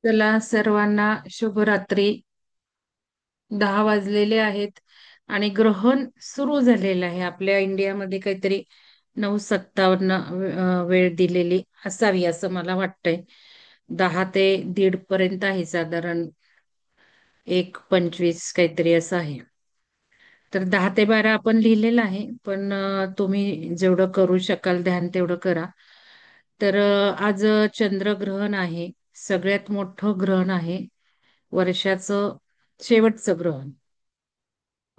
चला सर्वांना शुभरात्री. 10 वाजलेले आहेत आणि ग्रहण सुरू झालेलं आहे. आपल्या इंडियामध्ये काहीतरी 9:57 वेळ दिलेली असावी असं मला वाटतंय. 10 ते 1:30 पर्यंत आहे साधारण. 1:25 काहीतरी असं आहे. तर 10 ते 12 आपण लिहिलेलं आहे, पण तुम्ही जेवढं करू शकाल ध्यान तेवढं करा. तर आज चंद्रग्रहण आहे. सगळ्यात मोठं ग्रहण आहे, वर्षाचं शेवटचं ग्रहण.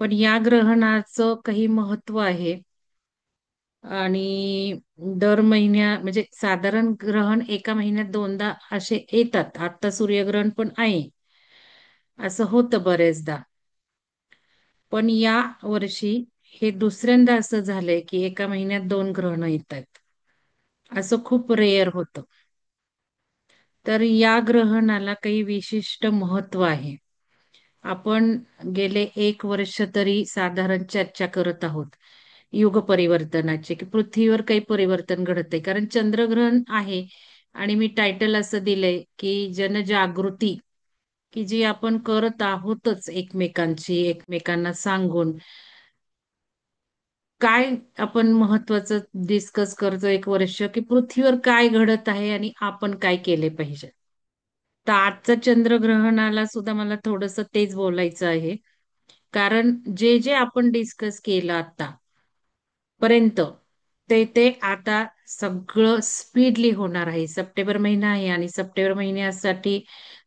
पण या ग्रहणाचं काही महत्व आहे. आणि दर म्हणजे साधारण ग्रहण एका महिन्यात दोनदा असे येतात. आता सूर्यग्रहण पण आहे, असं होतं बरेचदा. पण या वर्षी हे दुसऱ्यांदा असं झालंय की एका महिन्यात दोन ग्रहण येत आहेत. असं खूप रेअर होतं. तर या ग्रहणाला काही विशिष्ट महत्व आहे. आपण गेले 1 वर्ष तरी साधारण चर्चा करत आहोत युग परिवर्तनाचे, की पृथ्वीवर काही परिवर्तन घडतंय. कारण चंद्रग्रहण आहे आणि मी टायटल असं दिलंय की जनजागृती, की जी आपण करत आहोतच एकमेकांना सांगून. काय आपण महत्वाचं डिस्कस करतो 1 वर्ष, की पृथ्वीवर काय घडत आहे आणि आपण काय केले पाहिजे. तर आजचं चंद्रग्रहणाला सुद्धा मला थोडंसं तेच बोलायचं आहे. कारण जे जे आपण डिस्कस केलं आतापर्यंत, ते आता सगळं स्पीडली होणार आहे. सप्टेंबर महिना आहे आणि सप्टेंबर महिन्यासाठी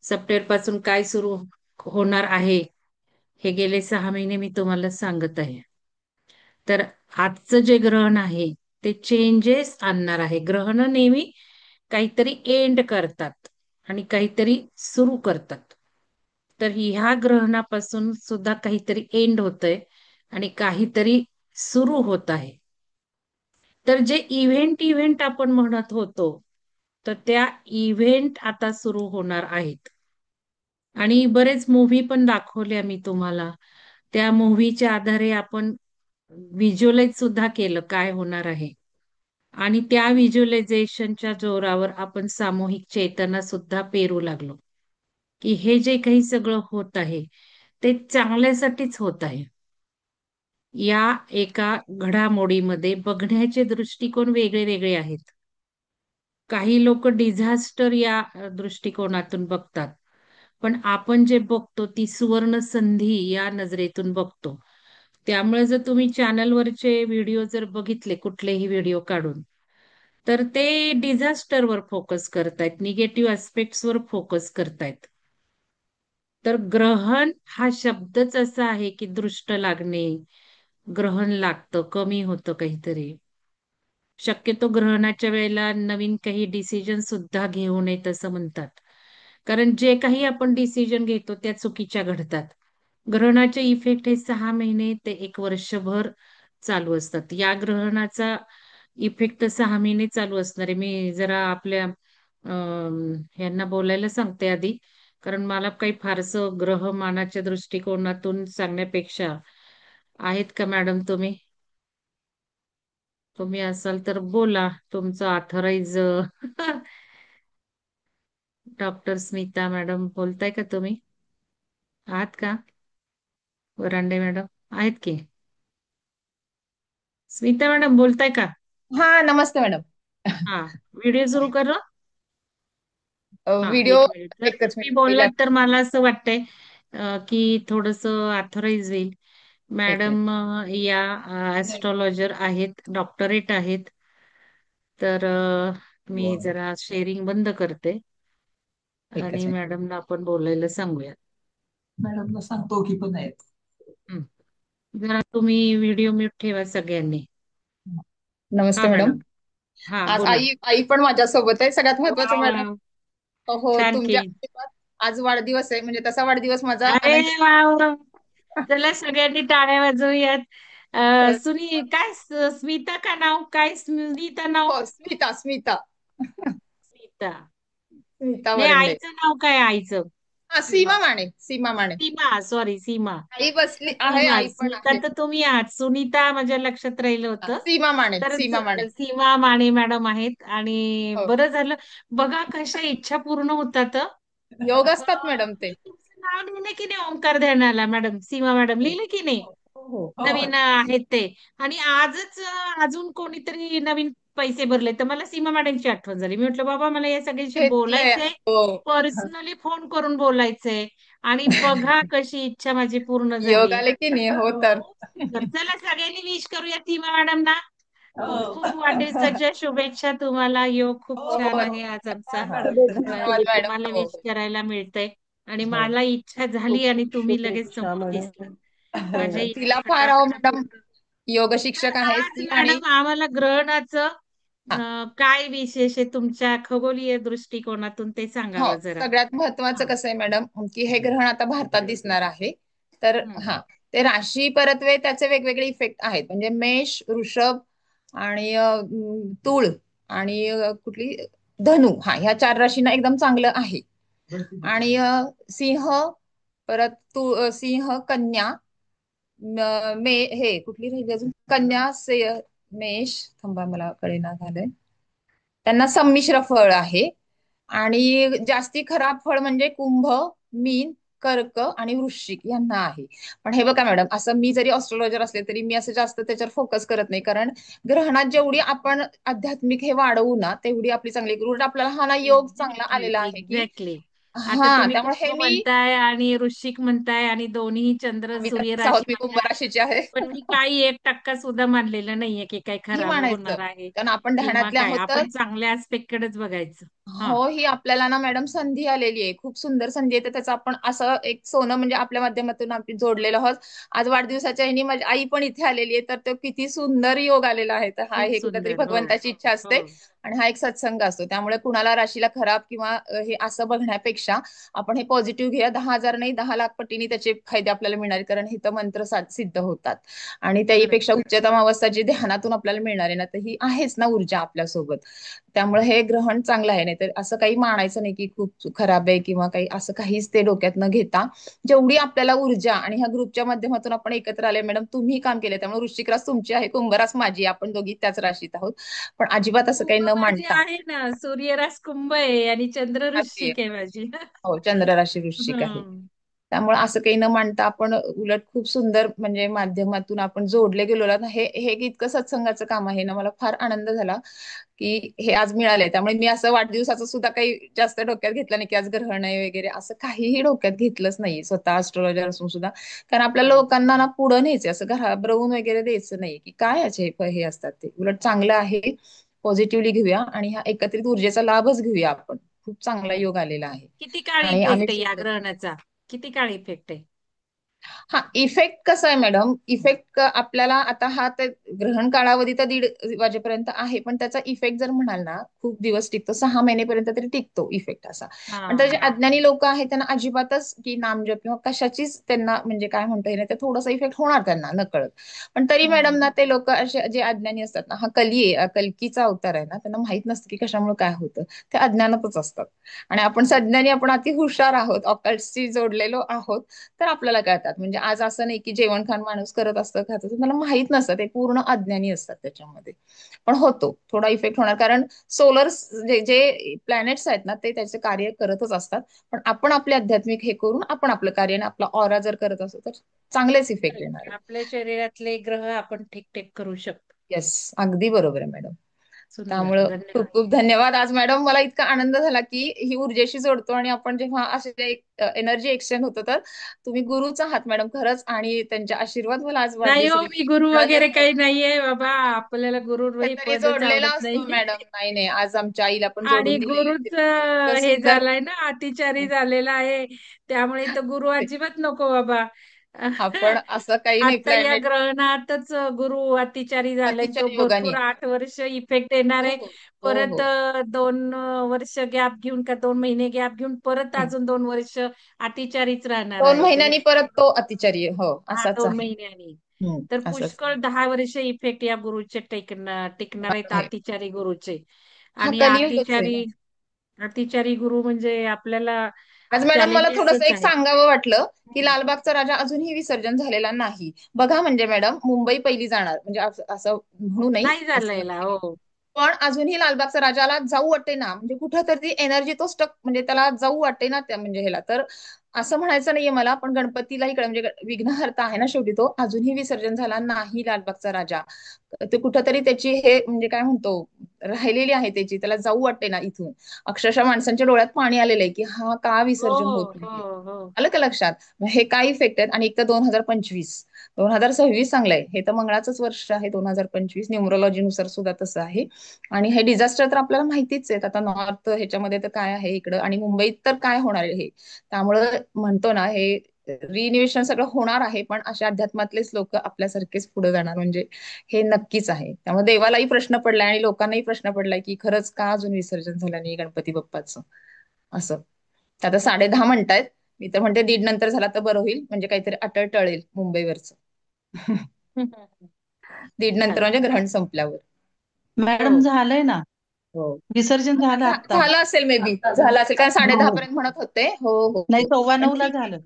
सप्टेंबर पासून काय सुरू होणार आहे हे गेले 6 महिने मी तुम्हाला सांगत आहे. तर आजचं जे ग्रहण आहे ते चेंजेस आणणार आहे. ग्रहण नेहमी काहीतरी एंड करतात आणि काहीतरी सुरू करतात. तर ह्या ग्रहणापासून सुद्धा काहीतरी एंड होतंय आणि काहीतरी सुरू होत आहे. तर जे इव्हेंट आपण म्हणत होतो, तर त्या इव्हेंट आता सुरू होणार आहेत. आणि बरेच मूव्ही पण दाखवल्या मी तुम्हाला. त्या मूव्हीच्या आधारे आपण व्हिज्युअलाइज सुद्धा केलं काय होणार आहे. आणि त्या व्हिज्युअलायझेशनच्या जोरावर आपण सामूहिक चेतना सुद्धा पेरू लागलो, की हे जे काही सगळं होत आहे ते चांगल्यासाठीच होत आहे. या एका घडामोडीमध्ये बघण्याचे दृष्टिकोन वेगळे वेगळे आहेत. काही लोक डिझास्टर या दृष्टिकोनातून बघतात, पण आपण जे बघतो ती सुवर्ण संधी या नजरेतून बघतो. त्यामुळे जर तुम्ही चॅनलवरचे व्हिडिओ जर बघितले, कुठलेही व्हिडिओ काढून, तर ते डिझास्टरवर फोकस करतायत, निगेटिव्ह वर फोकस करतायत. तर ग्रहण हा शब्दच असा आहे की दृष्ट लागणे, ग्रहण लागतं, कमी होतं काहीतरी. शक्यतो ग्रहणाच्या वेळेला नवीन काही डिसिजन सुद्धा घेऊ नयेत असं म्हणतात. कारण जे काही आपण डिसिजन घेतो त्या चुकीच्या घडतात. ग्रहणाचे इफेक्ट हे 6 महिने ते 1 वर्षभर चालू असतात. या ग्रहणाचा इफेक्ट 6 महिने चालू असणार आहे. मी जरा आपल्या यांना बोलायला सांगते आधी, कारण मला काही फारसं ग्रहमानाच्या दृष्टिकोनातून सांगण्यापेक्षा. आहेत का मॅडम तुम्ही? तुम्ही असाल तर बोला, तुमचं ऑथराइज. डॉक्टर स्मिता मॅडम बोलताय का तुम्ही? आहात का? वरांडे मॅडम आहेत की? स्मिता मॅडम बोलताय का? हा, नमस्ते मॅडम. हा. व्हिडिओ सुरू कर. हा, व्हिडिओ 1 मिनिट. जर एकच तुम्ही मिनिट पहिला. बोललात तर मला असं वाटतंय की थोडस ऑथराइज होईल. एक मिनिट. मॅडम या ऍस्ट्रॉलॉजर आहेत, डॉक्टरेट आहेत. तर मी जरा शेअरिंग बंद करते एकच आणि मिनिट. मॅडमला आपण बोलायला सांगूया. मॅडमला सांगतो की पण आहेत. हं. जरा तुम्ही व्हिडिओ म्यूट ठेवा सगळ्यांनी. हा नमस्ते मॅडम. मॅडम. हा आज बोला. आई आई पण माझ्यासोबत आहे. सगळ्यात महत्वाचं वा मॅडम, वा. हो छान की. तुमच्या आशीर्वाद. आज वाढदिवस आहे, म्हणजे तसा वाढदिवस माझा अरे अनंत. वा वा. चला सगळ्यांनी टाळ्या वाजवूयात. सुनी काय स्मिता का नाव काय? स्मिता नाव? हो, स्मिता स्मिता. स्मिता. स्मिता नाही, वरंडे. आईचं नाव काय? आईचं? हा, सीमा माने, सीमा माने. सीमा, सॉरी सीमा. आई बसली आहे, सीमा, आई पण स्मिता आहे. तर तुम्ही आहात, सुनीता माझ्या लक्षात राहिलं हा, होतं. सीमा माने, तर सीमा माने. सीमा माने मॅडम आहेत आणि हो. बरं झालं. बघा कशा इच्छा पूर्ण होतात. योग असतात मॅडम ते. मी तुमचं नाव लिहिलं की नाही ओंकार ध्यानाला मॅडम, सीमा मॅडम हो लिहिलं की नाही? हो हो. नवीन आहेत ते. आणि आजच अजून कोणीतरी नवीन पैसे भरले तर मला सीमा मॅडमची आठवण झाली. मी म्हटलं बाबा मला या सगळ्यांशी घेतलंय. बोलायचंय, हो. पर्सनली फोन करून बोलायचंय. आणि बघा कशी इच्छा माझी पूर्ण योग झाली. आले की नाही, हो तर. खूप सुंदर. चला सगळ्यांनी विश करूया सीमा मॅडमना. खूप खूप वाढदिवसाच्या शुभेच्छा तुम्हाला. योग खूप छान हो. आहे आज आमचा. धन्यवाद मॅडम. तुम्हाला हो विश करायला मिळतंय. आणि हो. मला इच्छा झाली आणि तुम्ही लगेच समोर दिसला. माझ्या तिला इच्छा फार आता मॅडम, पूर्ण. योग तर शिक्षक आहे आज ती. आणि मॅडम आम्हाला ग्रहणाचं हा, काय विशेष आहे तुमच्या खगोलीय दृष्टिकोनातून ते हो, सांगावं जरा. सगळ्यात महत्वाचं हा. कसं आहे मॅडम, की हे ग्रहण आता भारतात दिसणार आहे. तर हम्म. हा, ते राशी परत्वे त्याचे वेगवेगळे इफेक्ट आहेत. म्हणजे मेष, वृषभ आणि तूळ आणि कुठली, धनु, हा, ह्या चार राशींना एकदम चांगलं आहे. आणि सिंह, परत सिंह, कन्या, मे, हे कुठली राहिली अजून, कन्या, मेष, थांबा मला कळेना झालंय. त्यांना संमिश्र फळ आहे. आणि जास्ती खराब फळ म्हणजे कुंभ, मीन, कर्क आणि वृश्चिक यांना आहे. पण हे बघा मॅडम, असं मी जरी ऑस्ट्रोलॉजर असले तरी मी असं जास्त त्याच्यावर फोकस करत नाही. कारण ग्रहणात जेवढी आपण आध्यात्मिक हे वाढवू ना, तेवढी आपली चांगली. उलट आपल्याला हा ना योग चांगला एक्झॅक्टली, आलेला आहे की, एक्झॅक्टली. आता हा, तुम्ही त्यामुळे कुंभ हे मी, म्हणताय आणि वृश्चिक म्हणताय आणि दोन्ही चंद्र आम्ही सूर्य तसेच आहोत, मी कुंभ राशीमध्ये आहे. राशीची आहे. पण मी काही 1% सुद्धा मानलेलं नाहीये की काही ही खराब मानायचं, होणार आहे कारण आपण किंवा ध्यानातले काय. आहोत. तर आपण चांगल्या aspect कडेच बघायचं. हा. हो, ही आपल्याला ना मॅडम संधी आलेली आहे, खूप सुंदर संधी आहे. तर त्याचं आपण असं एक सोनं म्हणजे आपल्या माध्यमातून आपण जोडलेलं आहोत. आज वाढदिवसाच्या ह्यानी माझी आई पण इथे आलेली आहे, तर तो किती सुंदर योग आलेला आहे. तर हा, खूप हे कुठेतरी सुंदर. हो. भगवंताची इच्छा असते. हो. आणि हा एक सत्संग असतो. त्यामुळे कुणाला राशीला खराब किंवा हे असं बघण्यापेक्षा आपण हे पॉझिटिव्ह घेऊया. 10,000 नाही, 10 लाख पटीने त्याचे फायदे आपल्याला मिळणार आहेत. कारण हे तर मंत्र सिद्ध होतात. आणि खरंय. त्याहीपेक्षा उच्चतम अवस्था जी ध्यानातून आपल्याला मिळणार आहे ना, तर ही आहेच ना ऊर्जा आपल्यासोबत. त्यामुळे हे ग्रहण चांगलं आहे. नाही तर असं काही मानायचं नाही की खूप खराब आहे किंवा काही, असं काहीच ते डोक्यात न घेता, जेवढी आपल्याला ऊर्जा. आणि ह्या ग्रुपच्या माध्यमातून आपण एकत्र आले मॅडम, तुम्ही काम केले, त्यामुळे वृश्चिक रास तुमची आहे, कुंभ रास माझी आहे, आपण दोघी त्याच राशीत आहोत. पण अजिबात असं काही कुंभ न माझी मांडता. आहे ना, सूर्य रास कुंभ आहे आणि चंद्र माझी आहे. वृश्चिक आहे माझी. हो, चंद्र राशी वृश्चिक आहे. हम्म. त्यामुळे असं काही न मांडता आपण उलट खूप सुंदर म्हणजे माध्यमातून आपण जोडले गेलो ना, हे हे इतकं सत्संगाचं काम आहे ना, मला फार आनंद झाला की हे आज मिळालंय. त्यामुळे मी असं वाढदिवसाचं सुद्धा काही जास्त डोक्यात घेतलं नाही की आज ग्रहण आहे वगैरे, असं काहीही डोक्यात घेतलंच नाही, स्वतः ऍस्ट्रोलॉजर असून सुद्धा. कारण आपल्या हम्म. लोकांना ना पुढं न्यायचं, असं घाबरवून वगैरे द्यायचं नाही की काय याचे हे असतात. ते उलट चांगलं आहे, पॉझिटिव्हली घेऊया आणि ह्या एकत्रित ऊर्जेचा लाभच घेऊया आपण. खूप चांगला योग आलेला आहे. किती काळ आणि आम्ही इफेक्ट आहे या ग्रहणाचा? किती काळ इफेक्ट आहे? हा, इफेक्ट कसा आहे मॅडम, इफेक्ट आपल्याला आता हा ते ग्रहण कालावधी तर 1:30 वाजेपर्यंत आहे. पण त्याचा इफेक्ट जर म्हणाल ना, खूप दिवस टिकतो, 6 महिनेपर्यंत तरी टिकतो इफेक्ट असा. पण तर जे हा. अज्ञानी लोक आहेत त्यांना अजिबातच की नामजप किंवा कशाचीच त्यांना म्हणजे काय म्हणता येईल, तर थोडासा इफेक्ट होणार त्यांना नकळत. पण तरी मॅडम हम्म. ना, ते लोक असे जे अज्ञानी असतात ना, हा कल्कीचा अवतार आहे ना, त्यांना माहित नसतं की कशामुळे काय होतं. ते अज्ञानातच असतात. आणि आपण सज्ञानी, आपण अति हुशार आहोत, ऑकल्टशी जोडलेलो आहोत. तर आपल्याला कळतात. म्हणजे आज असं नाही की जेवण खाण माणूस करत असतं, खातं, तर त्याला माहित नसतं, ते पूर्ण अज्ञानी असतात त्याच्यामध्ये. पण होतो थोडा इफेक्ट होणार, कारण सोलर जे जे प्लॅनेट्स आहेत ना, ते त्याचे कार्य करतच असतात. पण आपण आपले आध्यात्मिक हे करून आपण आपलं कार्य आणि आपला ऑरा जर करत असतो तर चांगलेच इफेक्ट खरंय. येणार आहे. आपल्या शरीरातले ग्रह आपण ठीक करू शकतो. येस, अगदी बरोबर आहे मॅडम. सुंदर. त्यामुळं खूप धन्यवाद. खूप धन्यवाद. आज मॅडम मला इतका आनंद झाला की ही ऊर्जेशी जोडतो आणि आपण जेव्हा असे एनर्जी एक्सचेंज होतो, तर तुम्ही गुरुच आहात मॅडम खरंच. आणि त्यांचे आशीर्वाद मला आज नाही हो, मी वाढदिवसानिमित्त गुरु मिळाले वगैरे आहेत. काही नाहीये बाबा. आपल्याला गुरु ही तरी पदच जोडलेला आवडत असतो नाही. मॅडम. नाही नाही, आज आमच्या आईला पण आणि जोडून दिलंय गुरुच इतकं हे सुंदर. झालंय ना, अतिचारी झालेला आहे. त्यामुळे तर गुरु अजिबात नको बाबा. आपण असं काही नाही, आता या प्लॅनेट ग्रहणातच गुरु अतिचारी झालाय. अतिच्या तो भरपूर योगाने. 8 वर्ष इफेक्ट येणार हो आहे. हो परत हो. 2 वर्ष गॅप घेऊन का 2 महिने गॅप घेऊन परत हं. अजून 2 वर्ष अतिचारीच राहणार दोन आहे. तर महिन्यांनी परत तो अतिचारी, हो हा, असाच 2 महिन्यांनी. आहे. तर असंच. पुष्कळ 10 वर्ष इफेक्ट या गुरुचे टिकणार आहेत, आहे. अतिचारी गुरुचे. हा आणि कलियुगच आहे ना. अतिचारी अतिचारी गुरु म्हणजे आपल्याला आज मॅडम मला थोडंसं चॅलेंजेसच एक आहेत. सांगावं वाटलं, की हम्म. लालबागचा राजा अजूनही विसर्जन झालेला नाही. बघा म्हणजे मॅडम, मुंबई पहिली जाणार म्हणजे असं म्हणू नये, नाही असं झालेला नक्की नाही. हो. पण अजूनही लालबागचा राजाला जाऊ वाटे ना, म्हणजे कुठं तर ती एनर्जी तो स्टक, म्हणजे त्याला जाऊ वाटे ना त्या म्हणजे ह्याला तर. असं म्हणायचं नाहीये मला, पण गणपतीला इकडे म्हणजे विघ्नहर्ता आहे ना शेवटी तो, अजूनही विसर्जन झाला नाही लालबागचा राजा. ते कुठंतरी त्याची हे म्हणजे काय म्हणतो, राहिलेली आहे त्याची, त्याला जाऊ वाटते ना इथून. अक्षरशः माणसांच्या डोळ्यात पाणी आलेलं आहे, की हा का हो विसर्जन होत हो नाहीये. हो. आलं का लक्षात? मग हे काय इफेक्ट आहेत. आणि एक तर 2025, 2026 चांगलंय, हे तर मंगळाचंच वर्ष आहे. 2025 न्यूमरोलॉजीनुसार सुद्धा तसं आहे. आणि हे डिझास्टर तर आपल्याला माहितीच आहेत. आता नॉर्थ ह्याच्यामध्ये तर काय आहे इकडं, आणि मुंबईत तर काय होणार आहे हे. त्यामुळं म्हणतो ना, हे रिइन्व्हेशन सगळं होणार आहे, पण अशा अध्यात्मातलेच लोक आपल्यासारखेच पुढे जाणार म्हणजे हे नक्कीच आहे. त्यामुळे देवालाही प्रश्न पडलाय आणि लोकांनाही प्रश्न पडलाय, की खरंच का अजून विसर्जन झालं नाही गणपती बाप्पाचं, असं. आता 10:30 म्हणतायत. मी तर म्हणते 1:30 नंतर झाला तर बरं होईल, म्हणजे काहीतरी अटळ टळेल मुंबईवरचं. दीड नंतर छान. म्हणजे ग्रहण संपल्यावर. हो मॅडम झालंय ना, हो. विसर्जन झालं आता. झालं असेल, मे बी झालं असेल, कारण हो 10:30 हो. पर्यंत म्हणत होते. हो हो नाही, हो. पण 9:15 ला ठीक आहे. झालं.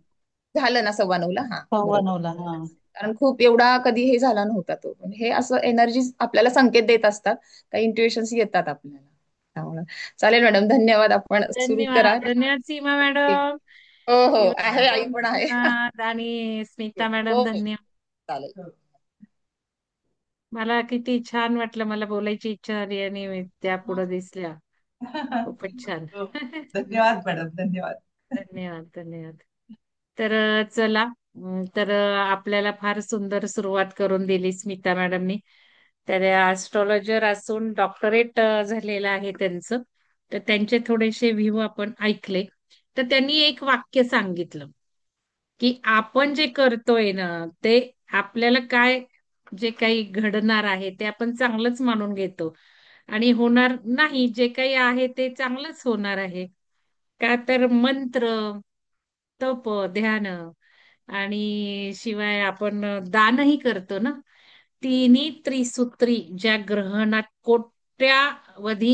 झालं ना 9:15 हा, 9:15 बरोबर. ला, हा. कारण खूप एवढा कधी हे झाला नव्हता तो. म्हणजे हे असं एनर्जी आपल्याला संकेत देत असतात, काही इंट्युएशन्स येतात आपल्याला. त्यामुळे चालेल मॅडम, धन्यवाद. आपण सुरू करा. धन्यवाद. धन्यवाद सीमा मॅडम. हो हो, शिवानी आहे, आई मॅडम पण आहे. धन्यवाद आणि स्मिता हो मॅडम हो, धन्यवाद. चालेल. मला किती छान वाटलं, मला बोलायची इच्छा झाली आणि त्या पुढे दिसल्या. खूपच छान. हो. धन्यवाद मॅडम, धन्यवाद. धन्यवाद धन्यवाद. तर चला, तर आपल्याला फार सुंदर सुरुवात करून दिली स्मिता मॅडमनी. त्या ऍस्ट्रॉलॉजर असून डॉक्टरेट झालेलं आहे त्यांचं. तर त्यांचे थोडेसे व्ह्यू आपण ऐकले. तर त्यांनी एक वाक्य सांगितलं, की आपण जे करतोय ना, ते आपल्याला काय, जे काही घडणार आहे ते आपण चांगलंच मानून घेतो. आणि होणार नाही, जे काही आहे ते चांगलंच होणार आहे. का तर मंत्र, तप, ध्यान आणि शिवाय आपण दानही करतो ना. तिन्ही त्रिसूत्री ज्या ग्रहणात कोट्यावधी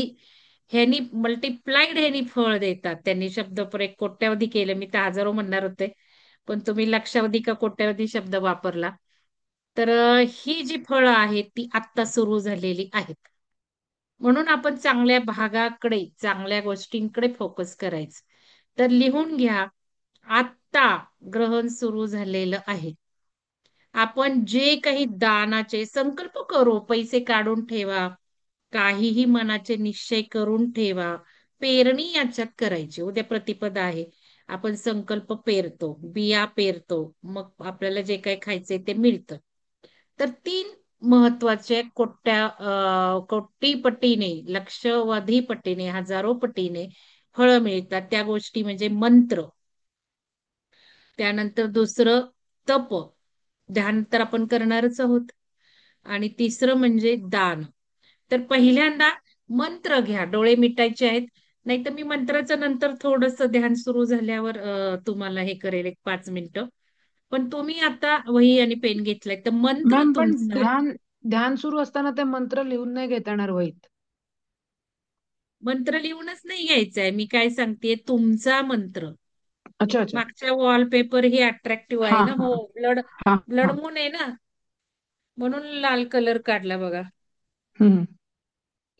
ह्यांनी मल्टिप्लाइड ह्यांनी फळ देतात. त्यांनी शब्दप्रयोग कोट्यावधी केले, मी तर हजारो म्हणणार होते, पण तुम्ही लक्षावधी का कोट्यावधी शब्द वापरला. तर ही जी फळं आहेत ती आत्ता सुरू झालेली आहेत. म्हणून आपण चांगल्या भागाकडे, चांगल्या गोष्टींकडे फोकस करायचं. तर लिहून घ्या, आत्ता ग्रहण सुरू झालेलं आहे. आपण जे काही दानाचे संकल्प करू, पैसे काढून ठेवा, काहीही मनाचे निश्चय करून ठेवा. पेरणी याच्यात करायची. उद्या प्रतिपदा आहे. आपण संकल्प पेरतो, बिया पेरतो, मग आपल्याला जे काही खायचंय ते मिळतं. तर 3 महत्वाचे कोटीपटीने, लक्षावधी पटीने, हजारो पटीने फळं मिळतात. त्या गोष्टी म्हणजे मंत्र. त्यानंतर दुसरं तप, ध्यान तर आपण करणारच आहोत. आणि तिसरं म्हणजे दान. तर पहिल्यांदा मंत्र घ्या, डोळे मिटायचे आहेत. नाहीतर मी मंत्राचं नंतर थोडंसं ध्यान सुरू झाल्यावर तुम्हाला हे करेल, एक 5 मिनिटं. पण तुम्ही आता वही आणि पेन घेतलाय, तर मंत्र मॅम, पण तुमचा. ध्यान ध्यान सुरू असताना ते मंत्र लिहून नाही घेता येणार वहीत. मंत्र लिहूनच नाही घ्यायचंय, मी काय सांगतेय, तुमचा मंत्र. अच्छा अच्छा. मागच्या वॉलपेपर ही अट्रॅक्टिव्ह हा आहे ना. हा हो, ब्लड हा ब्लड हा. मून आहे ना, म्हणून लाल कलर काढला बघा. हम्म.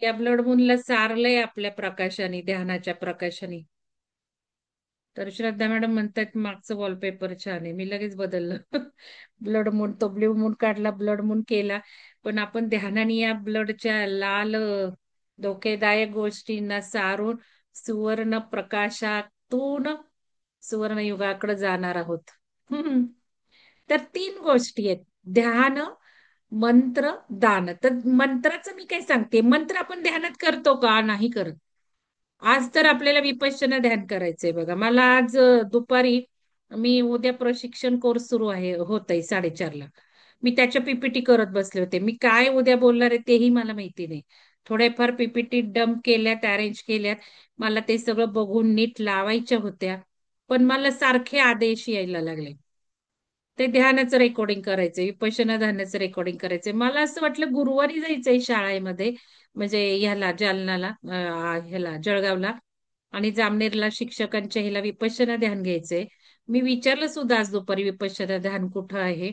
या ब्लड मूनला सारलंय आपल्या प्रकाशाने, ध्यानाच्या प्रकाशाने. तर श्रद्धा मॅडम म्हणतात मागचं वॉलपेपर छान आहे, मी लगेच बदललं. ब्लड मून, तो ब्ल्यू मून काढला, ब्लड मून केला. पण आपण ध्यानाने या ब्लडच्या लाल धोकेदायक गोष्टींना सारून सुवर्ण प्रकाशातून सुवर्ण युगाकडे जाणार आहोत. हम्म. तर 3 गोष्टी आहेत, ध्यान, मंत्र, दान. तर मंत्राचं मी काय सांगते, मंत्र आपण ध्यानात करतो का? नाही करत. आज तर आपल्याला विपश्यना ध्यान करायचंय बघा. मला आज दुपारी, मी उद्या प्रशिक्षण कोर्स सुरू आहे, होत आहे 4:30ला. मी त्याच्या पीपीटी करत बसले होते. मी काय उद्या बोलणार आहे तेही मला माहिती नाही. थोड्याफार पीपीटी डंप केल्यात, अरेंज केल्यात. मला ते सगळं बघून नीट लावायच्या होत्या. पण मला सारखे आदेश यायला लागले. ते ध्यानाचं रेकॉर्डिंग करायचंय, विपश्यना ध्यानाचं रेकॉर्डिंग करायचंय. मला असं वाटलं गुरुवारी जायचंय शाळेमध्ये, म्हणजे ह्याला जालनाला, ह्याला जळगावला. आणि जामनेरला शिक्षकांच्या ह्याला विपश्यना ध्यान घ्यायचंय. मी विचारलं सुद्धा आज दुपारी विपश्यना ध्यान कुठं आहे.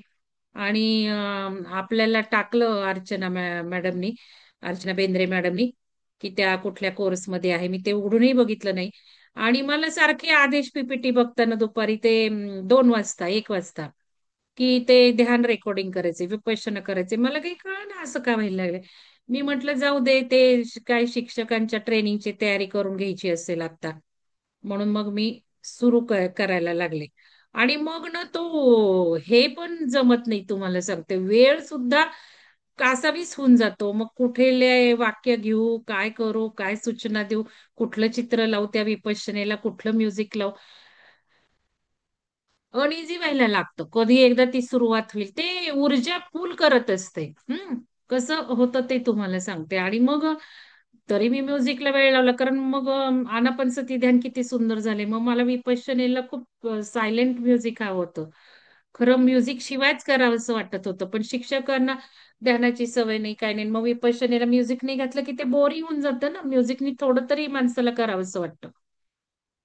आणि आपल्याला टाकलं मॅडमनी, अर्चना बेंद्रे मॅडमनी, की त्या कुठल्या कोर्समध्ये आहे. मी ते उघडूनही बघितलं नाही. आणि मला सारखे आदेश पीपीटी बघताना दुपारी ते 2 वाजता 1 वाजता, की ते ध्यान रेकॉर्डिंग करायचे, विपश्यना करायचे. मला काही कळलं असं का व्हायला लागलं. मी म्हटलं जाऊ दे, ते काय शिक्षकांच्या ट्रेनिंगची तयारी करून घ्यायची असेल आता, म्हणून मग मी सुरू करायला लागले. आणि मग ना तो हे पण जमत नाही, तुम्हाला सांगते, वेळ सुद्धा कासावीस होऊन जातो. मग कुठले वाक्य घेऊ, काय करू, काय सूचना देऊ, कुठलं चित्र लावू त्या विपश्यनेला, कुठलं म्युझिक लावू, अनइझी व्हायला लागतं. कधी एकदा ती सुरुवात होईल, ते ऊर्जा फुल करत असते. कसं होतं ते तुम्हाला सांगते. आणि मग तरी मी म्युझिकला वेळ लावला, कारण मग आनापानसती ध्यान किती सुंदर झाले. मग मला विपश्यनेला खूप सायलेंट म्युझिक आवडतं. खरं म्युझिक शिवायच करावंसं वाटत होतं, पण शिक्षकांना ध्यानाची सवय नाही, काय नाही. मग विपश्यनेला म्युझिक नाही घातलं की ते बोरिंग होऊन जातं ना. म्युझिकनी थोडं तरी माणसाला करावंसं वाटतं.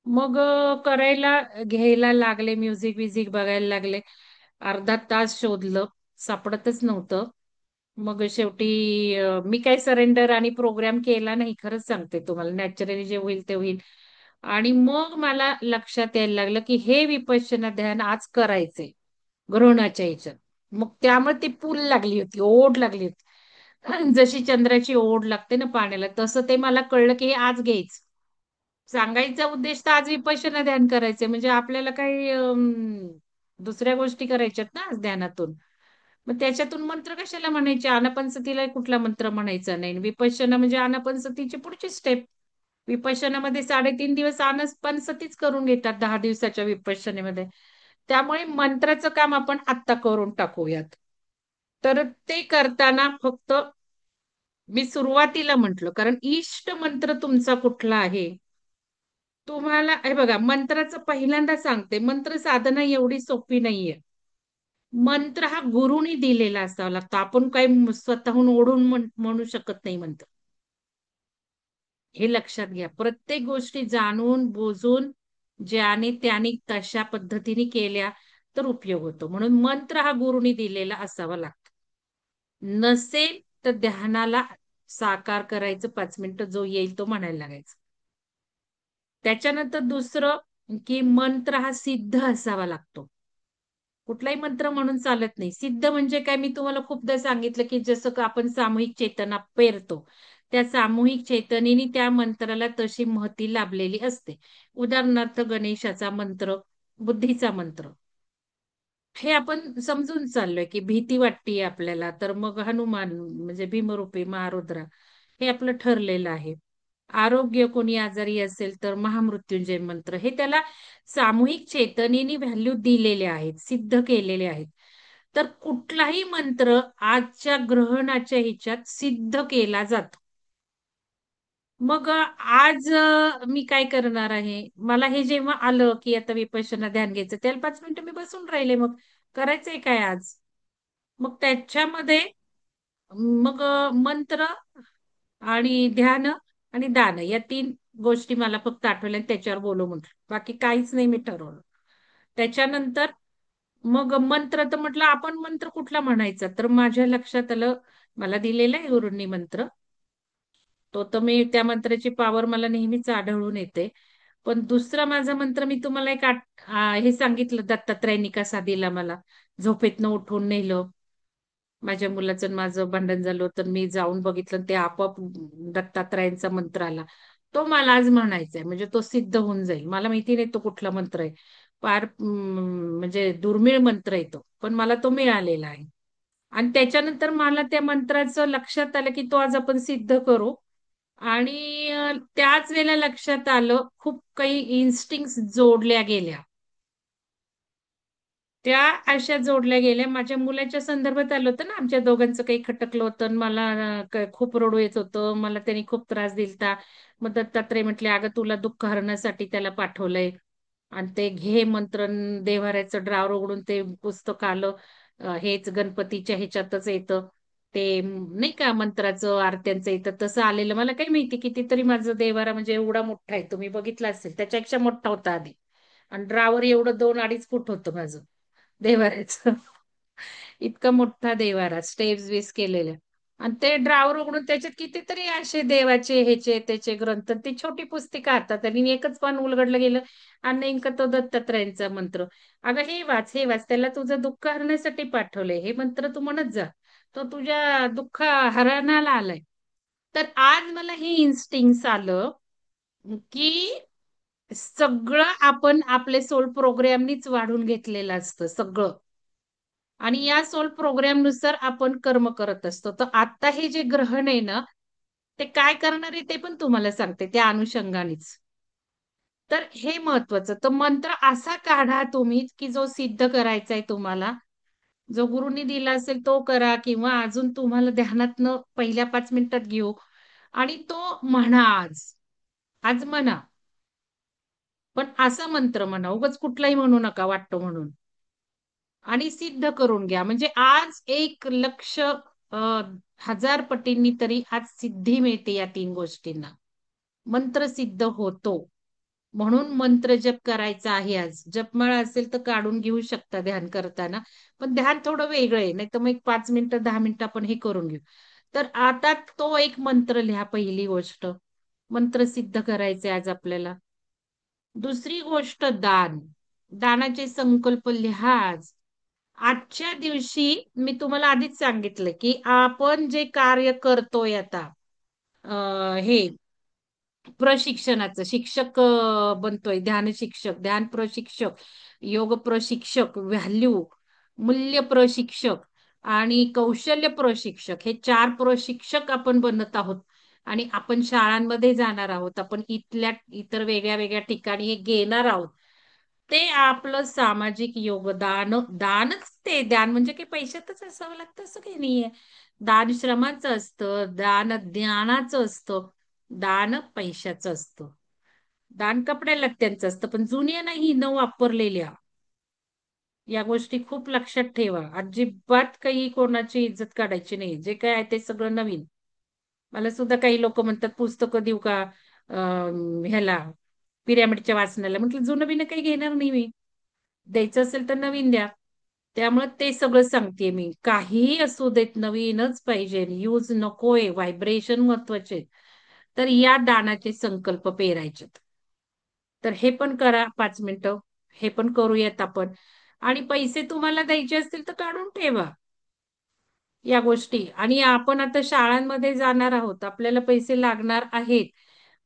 मग करायला घ्यायला लागले, म्युझिक व्युझिक बघायला लागले. अर्धा तास शोधलं, सापडतच नव्हतं. मग शेवटी मी काही सरेंडर आणि प्रोग्राम केला नाही, खरंच सांगते तुम्हाला. नॅचरली जे होईल ते होईल. आणि मग मला लक्षात यायला लागलं की हे विपश्यना ध्यान आज करायचंय ग्रहणाच्या ह्याच्यात. मग त्यामुळे ती पूल लागली होती, ओढ लागली होती. जशी चंद्राची ओढ लागते ना पाण्याला, तसं ते मला कळलं की हे आज घ्यायचं. सांगायचा उद्देश तर आज विपश्यना ध्यान करायचंय, म्हणजे आपल्याला काही दुसऱ्या गोष्टी करायच्यात ना आज ध्यानातून. मग त्याच्यातून मंत्र कशाला म्हणायचे? आनापानसतीला कुठला मंत्र म्हणायचा नाही. विपश्यना म्हणजे आनापानसतीची पुढची स्टेप. विपश्यनामध्ये 3.5 दिवस आनापानसतीच करून घेतात 10 दिवसाच्या विपश्यनेमध्ये. त्यामुळे मंत्राचं काम आपण आत्ता करून टाकूयात. तर ते करताना फक्त मी सुरुवातीला म्हंटल, कारण इष्ट मंत्र तुमचा कुठला आहे तुम्हाला, हे बघा, मंत्राचं पहिल्यांदा सांगते, मंत्र साधना एवढी सोपी नाहीये. मंत्र हा गुरुनी दिलेला असावा लागतो. आपण काही स्वतःहून ओढून म्हणू शकत नाही मंत्र. हे लक्षात घ्या. प्रत्येक गोष्टी जाणून बुजून ज्याने त्याने तशा पद्धतीने केल्या तर उपयोग होतो. म्हणून मंत्र हा गुरुनी दिलेला असावा लागतो. नसेल तर ध्यानाला साकार करायचं, 5 मिनिटं जो येईल तो म्हणायला लागायचं. त्याच्यानंतर दुसरं की मंत्र हा सिद्ध असावा लागतो. कुठलाही मंत्र म्हणून चालत नाही. सिद्ध म्हणजे काय, मी तुम्हाला खूपदा सांगितलं की जसं का आपण सामूहिक चेतना पेरतो, त्या सामूहिक चेतनेने त्या मंत्राला तशी महती लाभलेली असते. उदाहरणार्थ गणेशाचा मंत्र, बुद्धीचा मंत्र, हे आपण समजून चाललोय की भीती वाटतीये आपल्याला, तर मग हनुमान म्हणजे भीमरूपी महारुद्रा, हे आपलं ठरलेलं आहे. आरोग्य, कोणी आजारी असेल तर महामृत्युंजय मंत्र, हे त्याला सामूहिक चेतनेने व्हॅल्यू दिलेले आहेत, सिद्ध केलेले आहेत. तर कुठलाही मंत्र आजच्या ग्रहणाच्या ह्याच्यात सिद्ध केला जातो. मग आज मी काय करणार आहे, मला हे जेव्हा आलं की आता विपश्यना ध्यान घ्यायचं, त्याला 5 मिनिटं मी बसून राहिले. मग करायचंय काय आज? मग त्याच्यामध्ये मग मंत्र आणि ध्यान आणि दान, या 3 गोष्टी मला फक्त आठवल्या, त्याच्यावर बोलू म्हटलं. बाकी काहीच नाही मी ठरवलं. त्याच्यानंतर मग मंत्र तर म्हटलं, आपण मंत्र कुठला म्हणायचा, तर माझ्या लक्षात आलं, मला दिलेला आहे गुरूंनी मंत्र, तो तर मी, त्या मंत्राची पॉवर मला नेहमीच आढळून येते. पण दुसरा माझा मंत्र मी तुम्हाला एक हे सांगितलं, दत्तात्रयांनी कसा दिला मला. झोपेतनं उठून नेलं, माझ्या मुलाचं आणि माझं भांडण झालं तर मी जाऊन बघितलं, ते आपोआप दत्तात्रयांचा मंत्र आला. तो मला आज म्हणायचा आहे, म्हणजे तो सिद्ध होऊन जाईल. मला माहिती नाही तो कुठला मंत्र आहे, फार म्हणजे दुर्मिळ मंत्र आहे तो, पण मला तो मिळालेला आहे. आणि त्याच्यानंतर मला त्या मंत्राचं लक्षात आलं की तो आज आपण सिद्ध करू. आणि त्याच वेळेला लक्षात आलं, खूप काही इन्स्टिंक्ट जोडल्या गेल्या. त्या अशा जोडल्या गेल्या. माझ्या मुलाच्या संदर्भात आलं होतं ना, आमच्या दोघांचं काही खटकलं होतं आणि मला खूप रडू येत होतं, मला त्यांनी खूप त्रास दिलता. मग दत्तात्रय म्हटले, अगं तुला दुःख हरण्यासाठी त्याला पाठवलंय, आणि ते घे मंत्र. देव्हाऱ्याचं ड्रावर उघडून ते पुस्तक आलं, हेच गणपतीच्या ह्याच्यातच येतं. नाही का मंत्राचं आरत्यांचं इथं तसं आलेलं, मला काही माहिती कितीतरी माझं देवारा म्हणजे एवढा मोठा आहे, तुम्ही बघितला असेल त्याच्यापेक्षा मोठा होता आधी. आणि ड्रावर एवढं 2-2.5 फूट होतं माझं देवाऱ्याचं. इतका मोठा देवारा, स्टेप्स बीस केलेल्या. आणि ते ड्रावर उघडून त्याच्यात कितीतरी असे देवाचे ह्याचे त्याचे ग्रंथ, ती छोटी पुस्तिका हातात आणि एकच पान उलगडलं गेलं आणि नेमकं तो दत्तात्रयांचा मंत्र. अगं हे वाच, हे वाच, त्याला तुझं दुःख हरण्यासाठी पाठवलंय, हे मंत्र तू म्हणत जा, तो तुझ्या दुःख हरणाला आलाय. तर आज मला हे इन्स्टिंक्ट आलं की सगळं आपण आपले सोल प्रोग्रामनीच वाढून घेतलेलं असतं सगळं. आणि या सोल प्रोग्राम नुसार आपण कर्म करत असतो. तर आता हे जे ग्रहण आहे ना, ते काय करणार आहे ते पण तुम्हाला सांगते त्या अनुषंगानेच. तर हे महत्वाचं. तर मंत्र असा काढा तुम्ही की जो सिद्ध करायचा आहे तुम्हाला. जो गुरुनी दिला असेल तो करा किंवा अजून तुम्हाला ध्यानातनं पहिल्या 5 मिनिटात घेऊ आणि तो म्हणा आज. आज म्हणा. पण असा मंत्र म्हणा, उगाच कुठलाही म्हणू नका वाटतो म्हणून. आणि सिद्ध करून घ्या. म्हणजे आज 1,00,000 हजार पटींनी तरी आज सिद्धी मिळते या 3 गोष्टींना. मंत्र सिद्ध होतो. म्हणून मंत्र जप करायचा आहे आज. जपमाळा असेल तर काढून घेऊ शकता ध्यान करताना. पण ध्यान थोडं वेगळं आहे. नाही तर मग एक 5 मिनिटं 10 मिनिटं आपण हे करून घेऊ. तर आता तो एक मंत्र लिहा पहिली गोष्ट. मंत्र सिद्ध करायचे आज आपल्याला. दुसरी गोष्ट दान. दानाचे संकल्प लिहा आज. आजच्या दिवशी मी तुम्हाला आधीच सांगितलं की आपण जे कार्य करतोय आता हे प्रशिक्षणाचं शिक्षक बनतोय, ध्यान शिक्षक, ध्यान प्रशिक्षक, योग प्रशिक्षक, व्हॅल्यू मूल्य प्रशिक्षक आणि कौशल्य प्रशिक्षक, हे 4 प्रशिक्षक आपण बनत आहोत. आणि आपण शाळांमध्ये जाणार आहोत, आपण इतर वेगळ्या वेगळ्या ठिकाणी हे घेणार आहोत. ते आपलं सामाजिक योगदान, दानच ते. दान म्हणजे काही पैशातच असावं लागतं असं काही नाहीये. दान श्रमाचं असतं, दान ज्ञानाचं असतं, दान पैशाचं असतं, दान कपड्या लत्त्यांचं असतं, पण जुन्या नाही, न वापरलेल्या. या गोष्टी खूप लक्षात ठेवा. अजिबात काही कोणाची इज्जत काढायची नाही. जे काय आहे ते सगळं नवीन. मला सुद्धा काही लोक म्हणतात पुस्तकं देऊ का ह्याला पिरॅमिडच्या वाचनाला. म्हटलं जुनं बिनं काही घेणार नाही मी. द्यायचं असेल तर नवीन द्या. त्यामुळे ते सगळं सांगतेय मी. काहीही असू देत नवीनच पाहिजे. यूज नकोय. व्हायब्रेशन महत्वाचे. तर या दानाचे संकल्प पेरायचेत. तर हे पण करा 5 मिनिटं. हे पण करूयात आपण. आणि पैसे तुम्हाला द्यायचे असतील तर काढून ठेवा. या गोष्टी. आणि आपण आता शाळांमध्ये जाणार आहोत. आपल्याला पैसे लागणार आहेत.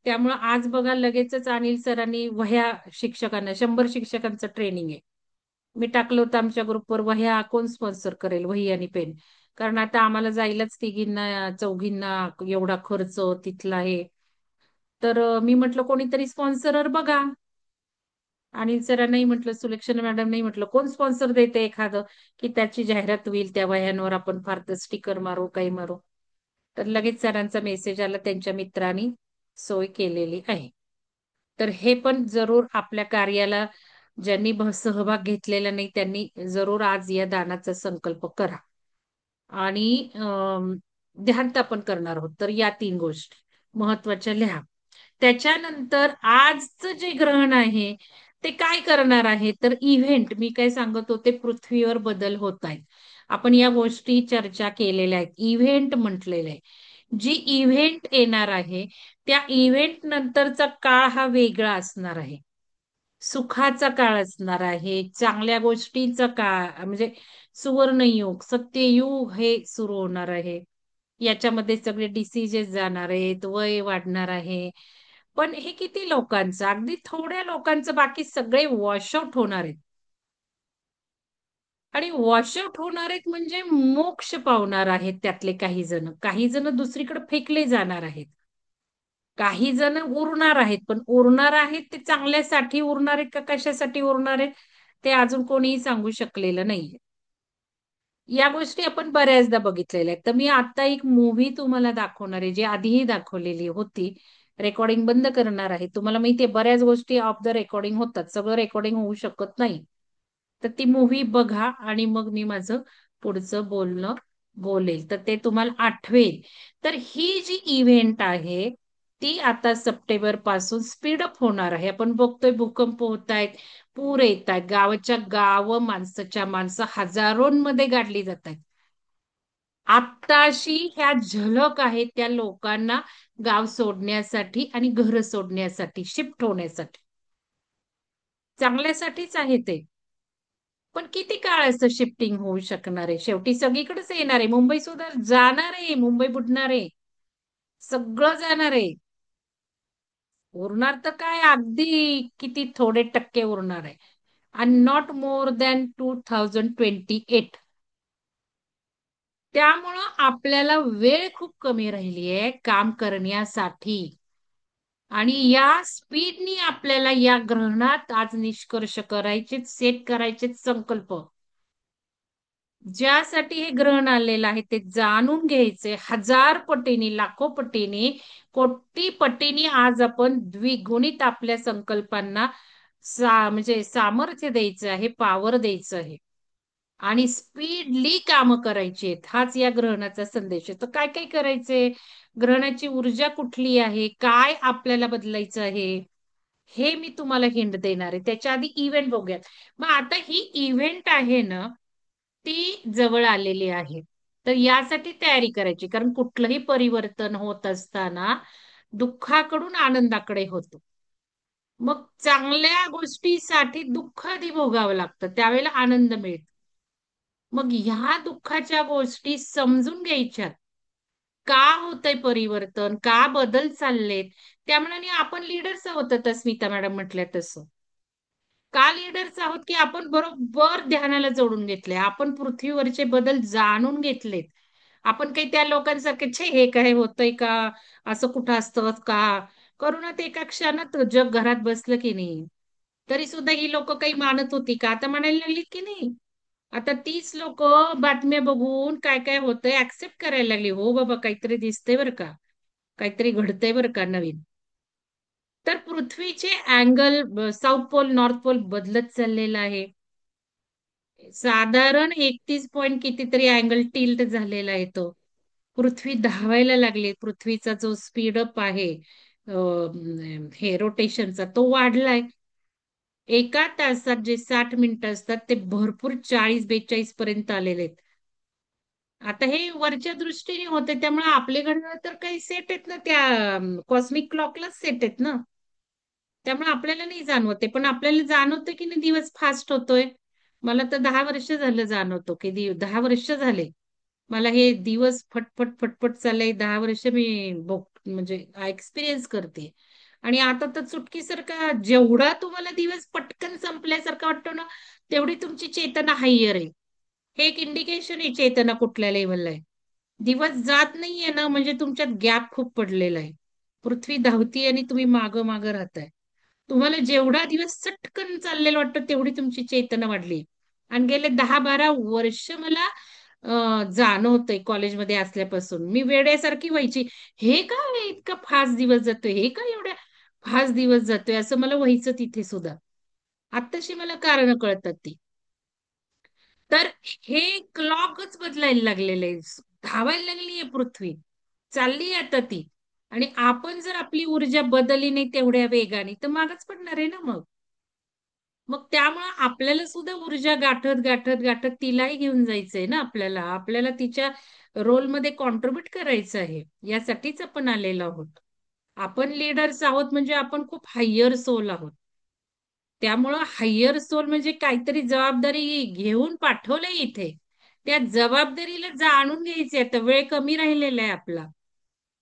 त्यामुळे आज बघा लगेचच अनिल सरांनी वह्या शिक्षकांना 100 शिक्षकांचं ट्रेनिंग आहे. मी टाकलं होतं आमच्या ग्रुपवर, वह्या कोण स्पॉन्सर करेल, वही आणि पेन. कारण आता आम्हाला जायलाच तिघींना चौघींना एवढा खर्च तिथला आहे. तर मी म्हटलं कोणीतरी स्पॉन्सरर बघा. आणि सरांनाही म्हटलं, सुलक्षणा मॅडम नाही म्हटलं, कोण स्पॉन्सर देते एखादं की त्याची जाहिरात होईल त्या वह्यांवर, आपण फार तर स्टिकर मारू काही मारू. तर लगेच सरांचा मेसेज आला, त्यांच्या मित्रांनी सोय केलेली आहे. तर हे पण जरूर आपल्या कार्याला ज्यांनी सहभाग घेतलेला नाही त्यांनी जरूर आज या दानाचा संकल्प करा. आणि ध्यान पण करणार आहोत. तर या 3 गोष्टी महत्वाच्या लिहा. त्याच्यानंतर आजचं जे ग्रहण आहे ते काय करणार आहे, तर इव्हेंट मी काय सांगत होते, पृथ्वीवर बदल होत आहेत. आपण या गोष्टी चर्चा केलेल्या आहेत. इव्हेंट म्हटलेलं आहे. जी इव्हेंट येणार आहे त्या इव्हेंट नंतरचा काळ हा वेगळा असणार आहे. सुखाचा काळ असणार आहे. चांगल्या गोष्टीचा काळ म्हणजे सुवर्णयुग, सत्ययुग हे सुरू होणार आहे. याच्यामध्ये सगळे डिसीजेस जाणार आहेत, वय वाढणार आहे. पण हे किती लोकांचं, अगदी थोड्या लोकांचं, बाकी सगळे वॉशआउट होणार आहेत. आणि वॉशआउट होणार आहेत म्हणजे मोक्ष पावणार आहेत त्यातले काही जण. काही जण दुसरीकडे फेकले जाणार आहेत. काही जण उरणार आहेत. पण उरणार आहेत ते चांगल्यासाठी उरणार आहेत का कशासाठी उरणार आहेत ते अजून कोणीही सांगू शकलेलं नाहीये. या गोष्टी आपण बऱ्याचदा बघितलेल्या आहेत. तर मी आता एक मूव्ही तुम्हाला दाखवणार आहे, जी आधीही दाखवलेली होती. रेकॉर्डिंग बंद करणार आहे. तुम्हाला माहितीये बऱ्याच गोष्टी ऑफ द रेकॉर्डिंग होतात. सगळं रेकॉर्डिंग होऊ शकत नाही. तर ती मूव्ही बघा आणि मग मी माझं पुढचं बोलणं बोलेल तर ते तुम्हाला आठवेल. तर ही जी इव्हेंट आहे ती आता सप्टेंबर पासून स्पीडअप होणार आहे. आपण बघतोय भूकंप होत आहेत, पूर येत आहेत, गावाच्या गाव माणसाच्या माणसं हजारोंमध्ये गाडली जात आहेत. आत्ताशी ह्या झलक आहेत त्या लोकांना गाव सोडण्यासाठी आणि घर सोडण्यासाठी, शिफ्ट होण्यासाठी. चांगल्यासाठीच आहे ते. पण किती काळ असं शिफ्टिंग होऊ शकणार आहे? शेवटी सगळीकडेच येणार आहे. मुंबई सुद्धा जाणार आहे, मुंबई बुडणार आहे, सगळं जाणार आहे. उरणार तर काय, अगदी किती थोडे टक्के उरणार आहे. आणि नॉट मोर दॅन 2028. त्यामुळं आपल्याला वेळ खूप कमी राहिली आहे काम करण्यासाठी. आणि या स्पीडनी आपल्याला या ग्रहणात आज निष्कर्ष करायचे, सेट करायचे संकल्प. ज्यासाठी हे ग्रहण आलेलं आहे ते जाणून घ्यायचे. हजार पटीने, लाखो पटीने, कोटी पटीने आज आपण द्विगुणित आपल्या संकल्पांना म्हणजे सामर्थ्य द्यायचं आहे, पॉवर द्यायचं आहे. आणि स्पीडली कामं करायची आहेत. हाच या ग्रहणाचा संदेश आहे. तर काय काय करायचंय? ग्रहणाची ऊर्जा कुठली आहे? काय आपल्याला बदलायचं आहे? हे मी तुम्हाला हिंट देणार आहे. त्याच्या आधी इव्हेंट बघूयात. मग आता ही इव्हेंट आहे ना, ती जवळ आलेली आहे. तर यासाठी तयारी करायची. कारण कुठलंही परिवर्तन होत असताना दुःखाकडून आनंदाकडे होतो. मग चांगल्या गोष्टीसाठी दुःख आधी भोगावं लागतं, त्यावेळेला आनंद मिळतो. मग ह्या दुःखाच्या गोष्टी समजून घ्यायच्यात. का होतंय परिवर्तन? का बदल चाललेत? त्यामुळे आपण लीडर्स आहोत, आता स्मिता मॅडम म्हटल्या तसं. का लीडर्स आहोत की आपण बरोबर ध्यानाला जोडून घेतले, आपण पृथ्वीवरचे बदल जाणून घेतलेत. आपण काही त्या लोकांसारखे छे हे काय होतंय का, असं कुठं असतं का, करोनात एका क्षणात जग घरात बसलं की नाही. तरी सुद्धा ही लोक काही मानत होती का? आता म्हणायला लागलीत की नाही. आता तीच लोक बातम्या बघून काय काय होतंय ऍक्सेप्ट करायला लागली. हो बाबा, काहीतरी दिसतंय बरं का, काहीतरी घडतंय बरं का नवीन. तर पृथ्वीचे angle, south pole north pole बदलत चाललेला आहे. साधारण 31 पॉइंट कितीतरी अँगल टिल्ट झालेला आहे तो. पृथ्वी धावायला लागली. पृथ्वीचा जो स्पीडअप आहे, हे रोटेशनचा, तो वाढलाय. एका तासात जे 60 मिनिटं असतात ते भरपूर 40-42 पर्यंत आलेले आहेत. आता हे वरच्या दृष्टीने होते, त्यामुळे आपले घड्याळ तर काही सेट आहेत ना, त्या कॉस्मिक क्लॉकलाच सेट आहेत ना. त्यामुळे आपल्याला नाही जाणवते, पण आपल्याला जाणवतं की नाही दिवस फास्ट होतोय. मला तर 10 वर्ष झालं जाणवतो की 10 वर्ष झाले मला हे दिवस फटफट फटफट चाललंय. 10 वर्ष मी म्हणजे एक्सपिरियन्स करते. आणि आता तर चुटकीसारखा जेवढा तुम्हाला दिवस पटकन संपल्यासारखा वाटतो ना, तेवढी तुमची चेतना हायर आहे. हे एक इंडिकेशन आहे चेतना कुठल्या लेवलला आहे. दिवस जात नाहीये ना, म्हणजे तुमच्यात गॅप खूप पडलेला आहे. पृथ्वी धावती आणि तुम्ही मागं मागं राहताय. तुम्हाला जेवढा दिवस चटकन चाललेला वाटतं तेवढी तुमची चेतना वाढली. आणि गेले 10-12 वर्ष मला जाणवतंय कॉलेजमध्ये असल्यापासून. मी वेड्यासारखी व्हायची. हे काय इतका फास्ट दिवस जातोय, हे काय एवढ्या फास्ट दिवस जातोय, असं मला व्हायचं तिथे सुद्धा. आत्ताशी मला कारण कळतात ती. तर हे क्लॉकच बदलायला लागलेलं आहे. धावायला लागली आहे पृथ्वी, चालली आता ती. आणि आपण जर आपली ऊर्जा बदलली नाही तेवढ्या वेगाने तर मागच पडणार आहे ना मग. मग त्यामुळं आपल्याला सुद्धा ऊर्जा गाठत गाठत गाठत तिलाही घेऊन जायचंय ना आपल्याला. आपल्याला तिच्या रोलमध्ये कॉन्ट्रीब्युट करायचं आहे. यासाठीच आपण आलेलो आहोत. आपण लीडर्स आहोत म्हणजे आपण खूप हायर सोल आहोत. त्यामुळं हायर सोल म्हणजे काहीतरी जबाबदारी घेऊन पाठवलंय इथे. त्या जबाबदारीला जाणून घ्यायची. आता वेळ कमी राहिलेला आहे आपला.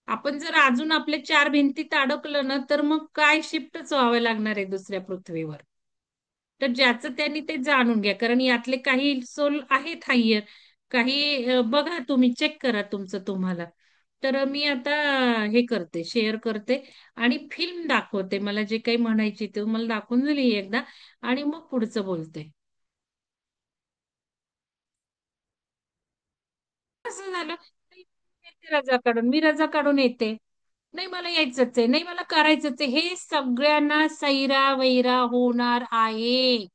आपण जर अजून आपल्या चार भिंतीत अडकलं ना, तर मग काय शिफ्टच व्हावं लागणार आहे दुसऱ्या पृथ्वीवर. तर ज्याचं त्यांनी ते जाणून घ्या. कारण यातले काही सोल आहेत हायर, काही बघा तुम्ही, चेक करा तुमचं तुम्हाला. तर मी आता हे करते, शेअर करते आणि फिल्म दाखवते. मला जे काही म्हणायची ते मला दाखवून झाली एकदा, आणि मग पुढचं बोलते. असं झालं, "नाही, मी येते रजा काढून, मी रजा काढून येते. नाही मला यायचंच आहे, नाही मला करायचंच आहे." हे सगळ्यांना सैरा वैरा होणार आहे.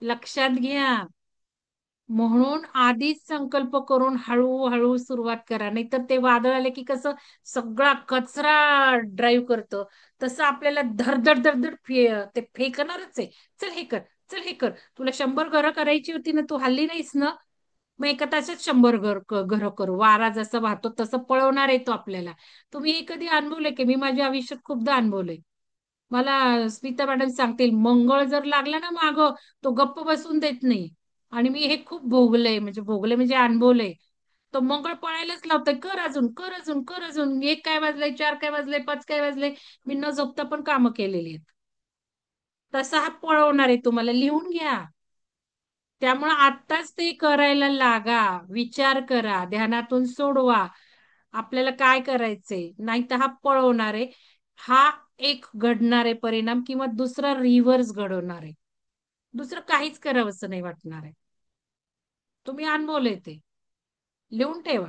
लक्षात घ्या. म्हणून आधीच संकल्प करून हळूहळू सुरुवात करा. नाहीतर ते वादळ आले की कसं सगळा कचरा ड्राईव्ह करतं, तसं आपल्याला धडधड धडधड ते फेकणारच आहे. चल हे कर, चल हे कर. तुला 100 घरं करायची होती ना, तू हल्ली नाहीस ना, मग एका तासात 100 घरं करू. वारा जसा वाहतो तसं पळवणार आहे तो आपल्याला. तुम्ही हे कधी अनुभवलंय की? मी माझ्या आयुष्यात खूपदा अनुभवलंय. मला स्मिता मॅडम सांगतील, मंगळ जर लागला ना माग, तो गप्प बसून देत नाही. आणि मी हे खूप भोगले म्हणजे अनुभवलंय. तो मंगळ पळायलाच लावतोय, कर अजून, कर अजून, कर अजून. 1 काय वाजलंय, 4 काय वाजलंय, 5 काय वाजलंय. मी न झोपता पण कामं केलेली आहेत. तसा हा पळवणार आहे, तुम्हाला लिहून घ्या. त्यामुळे आत्ताच ते करायला लागा, विचार करा, ध्यानातून सोडवा आपल्याला काय करायचंय. नाही तर हा पळवणार आहे. हा एक घडणारे परिणाम किंवा दुसरा रिव्हर्स घडवणार आहे. दुसरं काहीच करावंसं नाही वाटणार आहे. तुम्ही अनुभवलंय ते, लिहून ठेवा.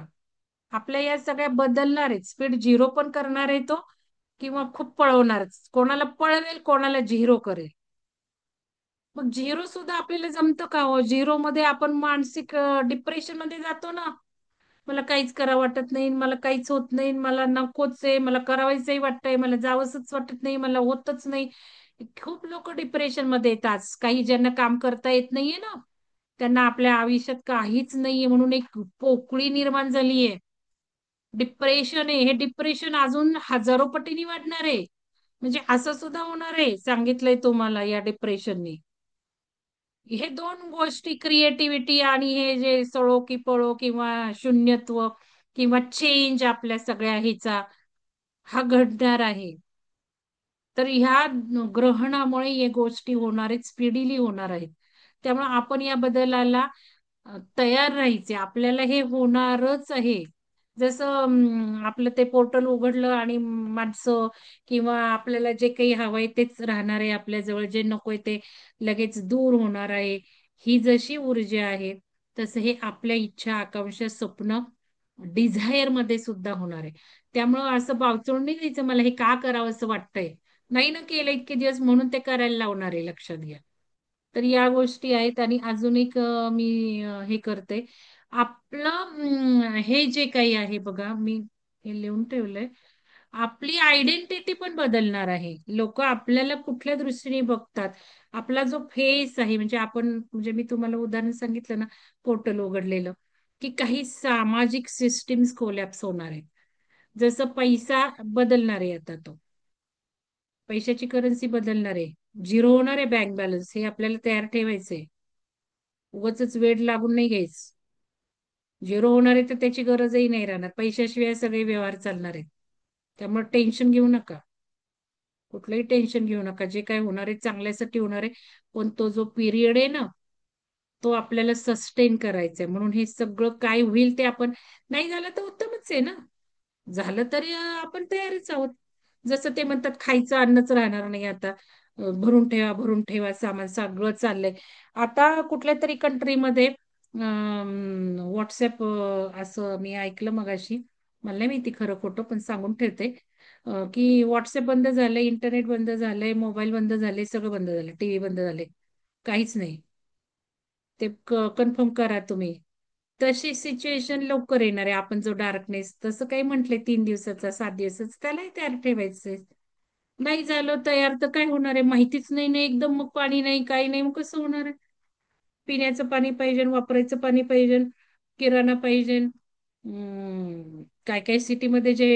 आपल्या या सगळ्या बदलणार आहेत. स्पीड झिरो पण करणार आहे तो, किंवा खूप पळवणारच. कोणाला पळवेल, कोणाला झिरो करेल. मग झिरो सुद्धा आपल्याला जमतं का हो? झिरो मध्ये आपण मानसिक डिप्रेशन मध्ये जातो ना. मला काहीच करा वाटत नाही, मला काहीच होत नाही, मला नकोच आहे, मला करावायचंही वाटतंय, मला जावंसच वाटत नाही, मला होतच नाही. खूप लोक डिप्रेशन मध्ये येतात. काही ज्यांना काम करता येत नाहीये ना, त्यांना आपल्या आयुष्यात काहीच नाहीये म्हणून एक पोकळी निर्माण झालीये. डिप्रेशन आहे. हे डिप्रेशन अजून हजारो पटीने वाढणार आहे. म्हणजे असं सुद्धा होणार आहे, सांगितलंय तुम्हाला या डिप्रेशनने. हे दोन गोष्टी, क्रिएटिव्हिटी आणि हे जे सळो की पळो किंवा शून्यत्व किंवा चेंज आपल्या सगळ्या ह्याचा हा घडणार आहे. तर ह्या ग्रहणामुळे या गोष्टी होणार आहेत, स्पीडीली होणार आहेत. त्यामुळे आपण या बदलाला तयार राहायचे. आपल्याला हे होणारच आहे. जसं आपलं ते पोर्टल उघडलं आणि माणसं किंवा आपल्याला जे काही हवंय तेच राहणार आहे आपल्याजवळ, जे नकोय ते लगेच दूर होणार आहे. ही जशी ऊर्जा आहे, तसं हे आपल्या इच्छा, आकांक्षा, स्वप्न, डिझायर मध्ये सुद्धा होणार आहे. त्यामुळं असं बावचळून नाही द्यायचं, मला हे का करावं असं वाटतंय. नाही ना केलं इतके दिवस म्हणून ते करायला लावणार आहे, लक्षात घ्या. तर या गोष्टी आहेत. आणि अजून एक मी हे करते. आपलं हे जे काही आहे बघा, मी हे लिहून ठेवलंय. आपली आयडेंटिटी पण बदलणार आहे. लोक आपल्याला कुठल्या दृष्टीने बघतात, आपला जो फेस आहे, म्हणजे आपण, म्हणजे मी तुम्हाला उदाहरण सांगितलं ना, पोर्टल उघडलेलं, की काही सामाजिक सिस्टीम्स कोलॅप्स होणार आहेत. जसं पैसा बदलणार आहे आता, तो पैशाची करन्सी बदलणार आहे. झिरो होणार आहे बँक बॅलन्स, हे आपल्याला तयार ठेवायचंय. उगाचच वेळ लागून नाही घ्यायच. झिरो होणार आहे तर त्याची गरजही नाही राहणार. पैशाशिवाय सगळे व्यवहार चालणार आहेत. त्यामुळे टेन्शन घेऊ नका. कुठलंही टेन्शन घेऊ नका. जे काय होणार आहे चांगल्यासाठी होणार आहे. पण तो जो पिरियड आहे ना, तो आपल्याला सस्टेन करायचा आहे. म्हणून हे सगळं काय होईल ते आपण, नाही झालं तर उत्तमच आहे ना, झालं तरी आपण तयारच आहोत. जसं ते म्हणतात, खायचं अन्नच राहणार नाही आता. भरून ठेवा, भरून ठेवा सामान, सगळं चाललंय. आता कुठल्या तरी कंट्रीमध्ये व्हॉट्सअप, असं मी ऐकलं मगाशी, मला नाही माहिती खरं खोटं, पण सांगून ठेवते, की व्हॉट्सअप बंद झालंय, इंटरनेट बंद झालंय, मोबाईल बंद झाले, सगळं बंद झालं, टीव्ही बंद झाले, काहीच नाही. ते कन्फर्म करा तुम्ही. तशी सिच्युएशन लवकर येणार आहे. आपण जो डार्कनेस, तसं काही म्हटलंय 3 दिवसाचा, 7 दिवसाचा, त्यालाही तयार ठेवायचंय. नाही झालं तयार तर काय होणार आहे, माहितीच नाही ना एकदम, मग पाणी नाही, काही नाही, मग कसं होणार आहे. पिण्याचं पाणी पाहिजे, वापरायचं पाणी पाहिजे, किराणा पाहिजे. काय काय सिटीमध्ये जे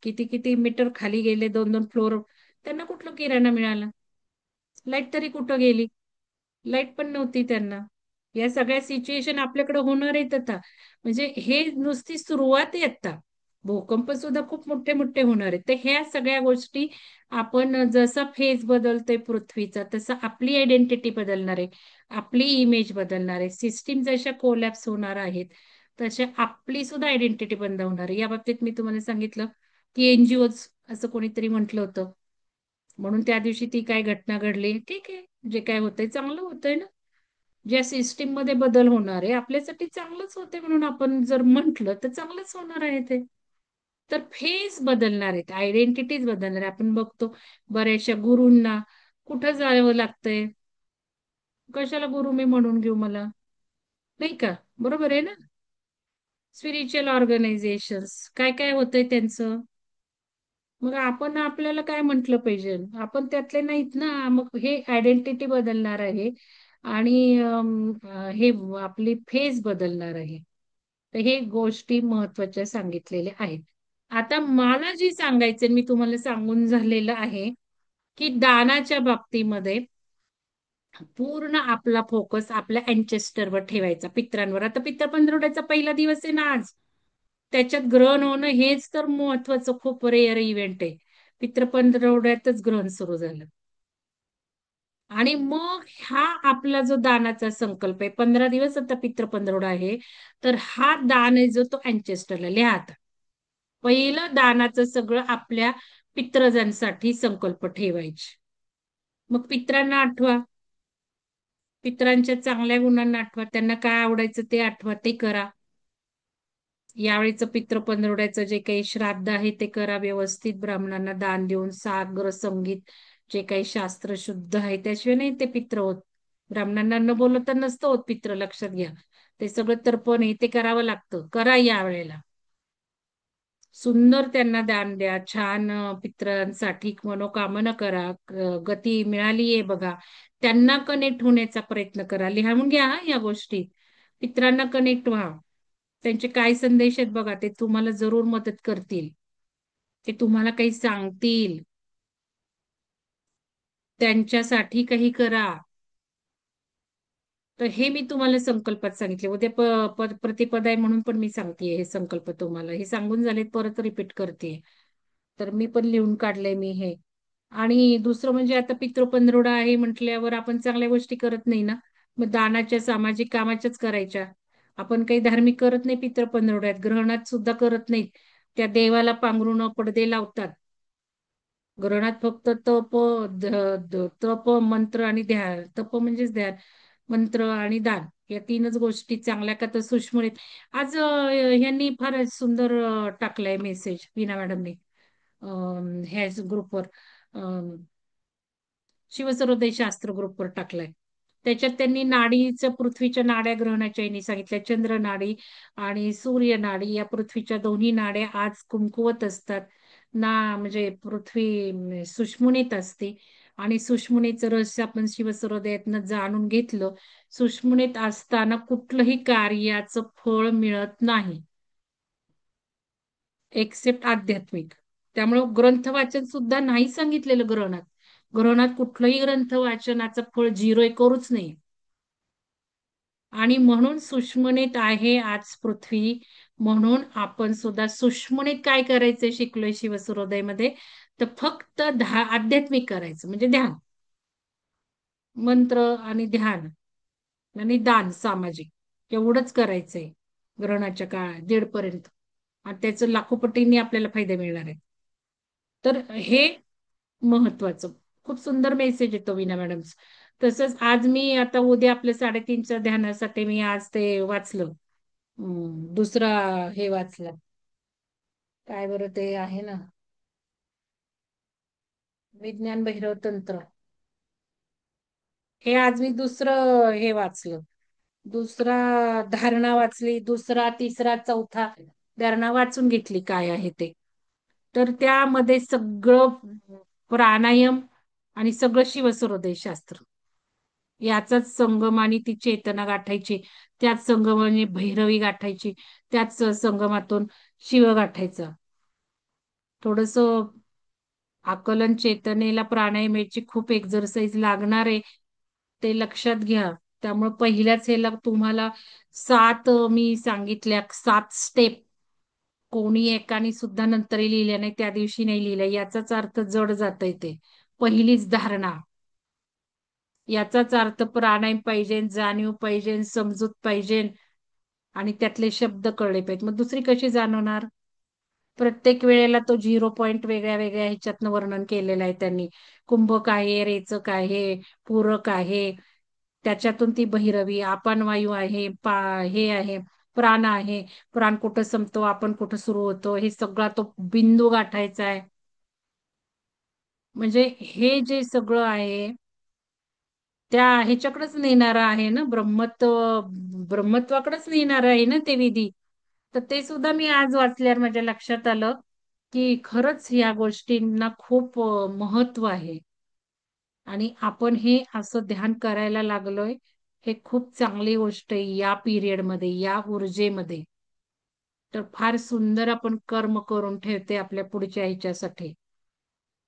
किती किती मीटर खाली गेले, 2-2 फ्लोअर, त्यांना कुठलं किराणा मिळाला. लाईट तरी कुठं गेली. लाईट पण नव्हती त्यांना. या सगळ्या सिच्युएशन आपल्याकडे होणार आहेत आता. म्हणजे हे नुसती सुरुवात आहे आता. भूकंप सुद्धा खूप मोठे मोठे होणार आहेत. तर ह्या सगळ्या गोष्टी, आपण जसा फेज बदलतोय पृथ्वीचा, तसं आपली आयडेंटिटी बदलणार आहे, आपली इमेज बदलणार आहे. सिस्टीम जशा कोलॅप्स होणार आहेत, तशा आपली सुद्धा आयडेंटिटी बंद होणार आहे. या बाबतीत मी तुम्हाला सांगितलं की एनजीओ असं कोणीतरी म्हटलं होतं, म्हणून त्या दिवशी ती काय घटना घडली. ठीक आहे, जे काय होतंय चांगलं होतंय ना. ज्या सिस्टीम मध्ये बदल होणार आहे आपल्यासाठी चांगलंच होते, म्हणून आपण जर म्हंटल तर चांगलंच होणार आहे ते. तर फेस बदलणार आहेत, आयडेंटिटीज बदलणार आहे. आपण बघतो बऱ्याचशा गुरूंना कुठं जावं लागतंय. कशाला गुरु मी म्हणून घेऊ मला, नाही का? बरोबर आहे ना? स्पिरिच्युअल ऑर्गनायझेशन्स काय काय होतंय त्यांचं? मग आपण आपल्याला काय म्हटलं पाहिजे? आपण त्यातले नाहीत ना. मग हे आयडेंटिटी बदलणार आहे आणि हे आपली फेज बदलणार आहे. तर हे गोष्टी महत्वाच्या सांगितलेल्या आहेत. आता मला जी सांगायचं मी तुम्हाला सांगून झालेलं आहे की दानाच्या बाबतीमध्ये पूर्ण आपला फोकस आपल्या अँचेस्टरवर ठेवायचा, पित्रांवर. आता पितृ पंधरवड्याचा पहिला दिवस आहे ना आज. त्याच्यात ग्रहण होणं हेच तर महत्वाचं खूप रेअर इव्हेंट आहे. पितृ पंधरवड्यातच ग्रहण सुरू झालं. आणि मग हा आपला जो दानाचा संकल्प आहे, 15 दिवस आता पितृ पंधरवडा आहे, तर हा दान आहे जो तो अँचेस्टरला लिहा आता. पहिलं दानाचं सगळं आपल्या पितृजांसाठी संकल्प ठेवायचे. मग पित्रांना आठवा, पितरांच्या चांगल्या गुणांना आठवा, त्यांना काय आवडायचं ते आठवा, ते करा. यावेळीचं पितृ पंधरवड्याचं जे काही श्राद्ध आहे ते करा व्यवस्थित, ब्राह्मणांना दान देऊन, साग्र संगीत जे काही शास्त्र शुद्ध आहे त्याशिवाय नाही ते पितृ होत. ब्राह्मणांना न बोलवता नसतं होत पितृ, लक्षात घ्या. ते सगळं तर्पण आहे ते करावं लागतं, करा या वेळेला. सुंदर त्यांना दान द्या, छान पितरांसाठी मनोकामना करा, गती मिळालीये बघा, त्यांना कनेक्ट होण्याचा प्रयत्न करा. लिहून घ्या या गोष्टी. पितरांना कनेक्ट व्हा, त्यांचे काय संदेश आहेत बघा, ते तुम्हाला जरूर मदत करतील, ते तुम्हाला काही सांगतील, त्यांच्यासाठी काही करा. तर हे मी तुम्हाला संकल्पात सांगितले. उद्या प्रतिपद आहे म्हणून पण मी सांगतेय हे संकल्प तुम्हाला. हे सांगून झालेत, परत रिपीट करते. तर मी पण लिहून काढलंय मी हे. आणि दुसरं म्हणजे आता पितृ पंधरवडा आहे म्हटल्यावर आपण चांगल्या गोष्टी करत नाही ना. मग दानाच्या, सामाजिक कामाच्याच करायच्या. आपण काही धार्मिक करत नाही पितृ पंधरवड्यात, ग्रहणात सुद्धा करत नाहीत. त्या देवाला पांघरून पडदे लावतात. ग्रहणात फक्त तप, तप, मंत्र आणि ध्यान. तप म्हणजेच ध्यान, मंत्र आणि दान या तीनच गोष्टी चांगल्या का तर सुषमणीत. आज यांनी फार सुंदर टाकलाय मेसेज, वीणा मॅडमने ह्या ग्रुपवर, शिवसर्वोदय शास्त्र ग्रुपवर टाकलाय. त्याच्यात त्यांनी नाडीचं, पृथ्वीच्या नाड्या ग्रहणाच्या यांनी सांगितल्या. चंद्र नाडी आणि सूर्य नाडी या पृथ्वीच्या दोन्ही नाड्या आज कुंकुवत असतात ना, म्हणजे पृथ्वी सुष्मुनीत असते. आणि सुष्मुनीचं रहस्य आपण शिवसर्वोदयातनं जाणून घेतलं. सुष्मुनीत असताना कुठलंही कार्याचं फळ मिळत नाही एक्सेप्ट आध्यात्मिक. त्यामुळं ग्रंथ वाचन सुद्धा नाही सांगितलेलं ग्रहणात. ग्रहणात कुठलंही ग्रंथ वाचनाचं फळ 0 करूच नाही. आणि म्हणून सुष्मनेत आहे आज पृथ्वी, म्हणून आपण सुद्धा सुष्मनेत काय करायचं शिकलोय शिवसुरोदयमध्ये, तर फक्त आध्यात्मिक करायचं म्हणजे ध्यान, मंत्र आणि ध्यान आणि दान सामाजिक, एवढंच करायचंय ग्रहणाच्या काळात 1:30 आणि त्याचं लाखो पटींनी आपल्याला फायदे मिळणार आहे. तर हे महत्वाचं, खूप सुंदर मेसेज येतो वीणा मॅडम. तसंच आज मी आता उद्या आपल्या 3:30च्या ध्यानासाठी मी आज ते वाचलं, दुसरा हे वाचलं, काय बरं ते आहे ना, विज्ञान भैरव तंत्र. हे आज मी दुसरं हे वाचलं, दुसरा धारणा वाचली, दुसरा, तिसरा, चौथा धारणा वाचून घेतली काय आहे ते. तर त्यामध्ये सगळं प्राणायाम आणि सगळं शिवसर्वोदय शास्त्र याचाच संगम, आणि ती चेतना गाठायची, त्याच संगमाने भैरवी गाठायची, त्याच संगमातून शिव गाठायचा. थोडस आकलन चेतनेला प्राणायामाची खूप एक्झरसाइज लागणार आहे, ते लक्षात घ्या. त्यामुळे पहिल्याच ह्याला तुम्हाला 7 मी सांगितल्या, 7 स्टेप कोणी एकाने सुद्धा नंतर लिहिल्या नाही, त्या दिवशी नाही लिहिल्या, याचाच अर्थ जड जातंय ते. पहिलीच धारणा, याचाच अर्थ प्राणायाम पाहिजे, जाणीव पाहिजे, समजूत पाहिजे आणि त्यातले शब्द कळले पाहिजेत. मग दुसरी कशी जाणवणार? प्रत्येक वेळेला तो 0 पॉइंट वेगळ्या वेगळ्या ह्याच्यातनं वर्णन केलेलं आहे त्यांनी. कुंभक आहे, रेचक आहे, पूरक आहे, त्याच्यातून ती भैरवी, आपण वायू आहे, हे आहे, प्राण आहे, प्राण कुठं संपतो, आपण कुठं सुरू होतो, हे सगळा तो बिंदू गाठायचा आहे. म्हणजे हे जे सगळं आहे त्या ह्याच्याकडेच नेणारा आहे ना, ब्रह्मत्वाकडेच नेणारा आहे ना ते विधी. तर ते सुद्धा मी आज वाचल्यावर माझ्या लक्षात आलं की खरंच या गोष्टींना खूप महत्व आहे. आणि आपण हे असं ध्यान करायला लागलोय, हे खूप चांगली गोष्ट आहे या पिरियड मध्ये, या ऊर्जेमध्ये. तर फार सुंदर आपण कर्म करून ठेवते आपल्या पुढच्या ह्याच्यासाठी.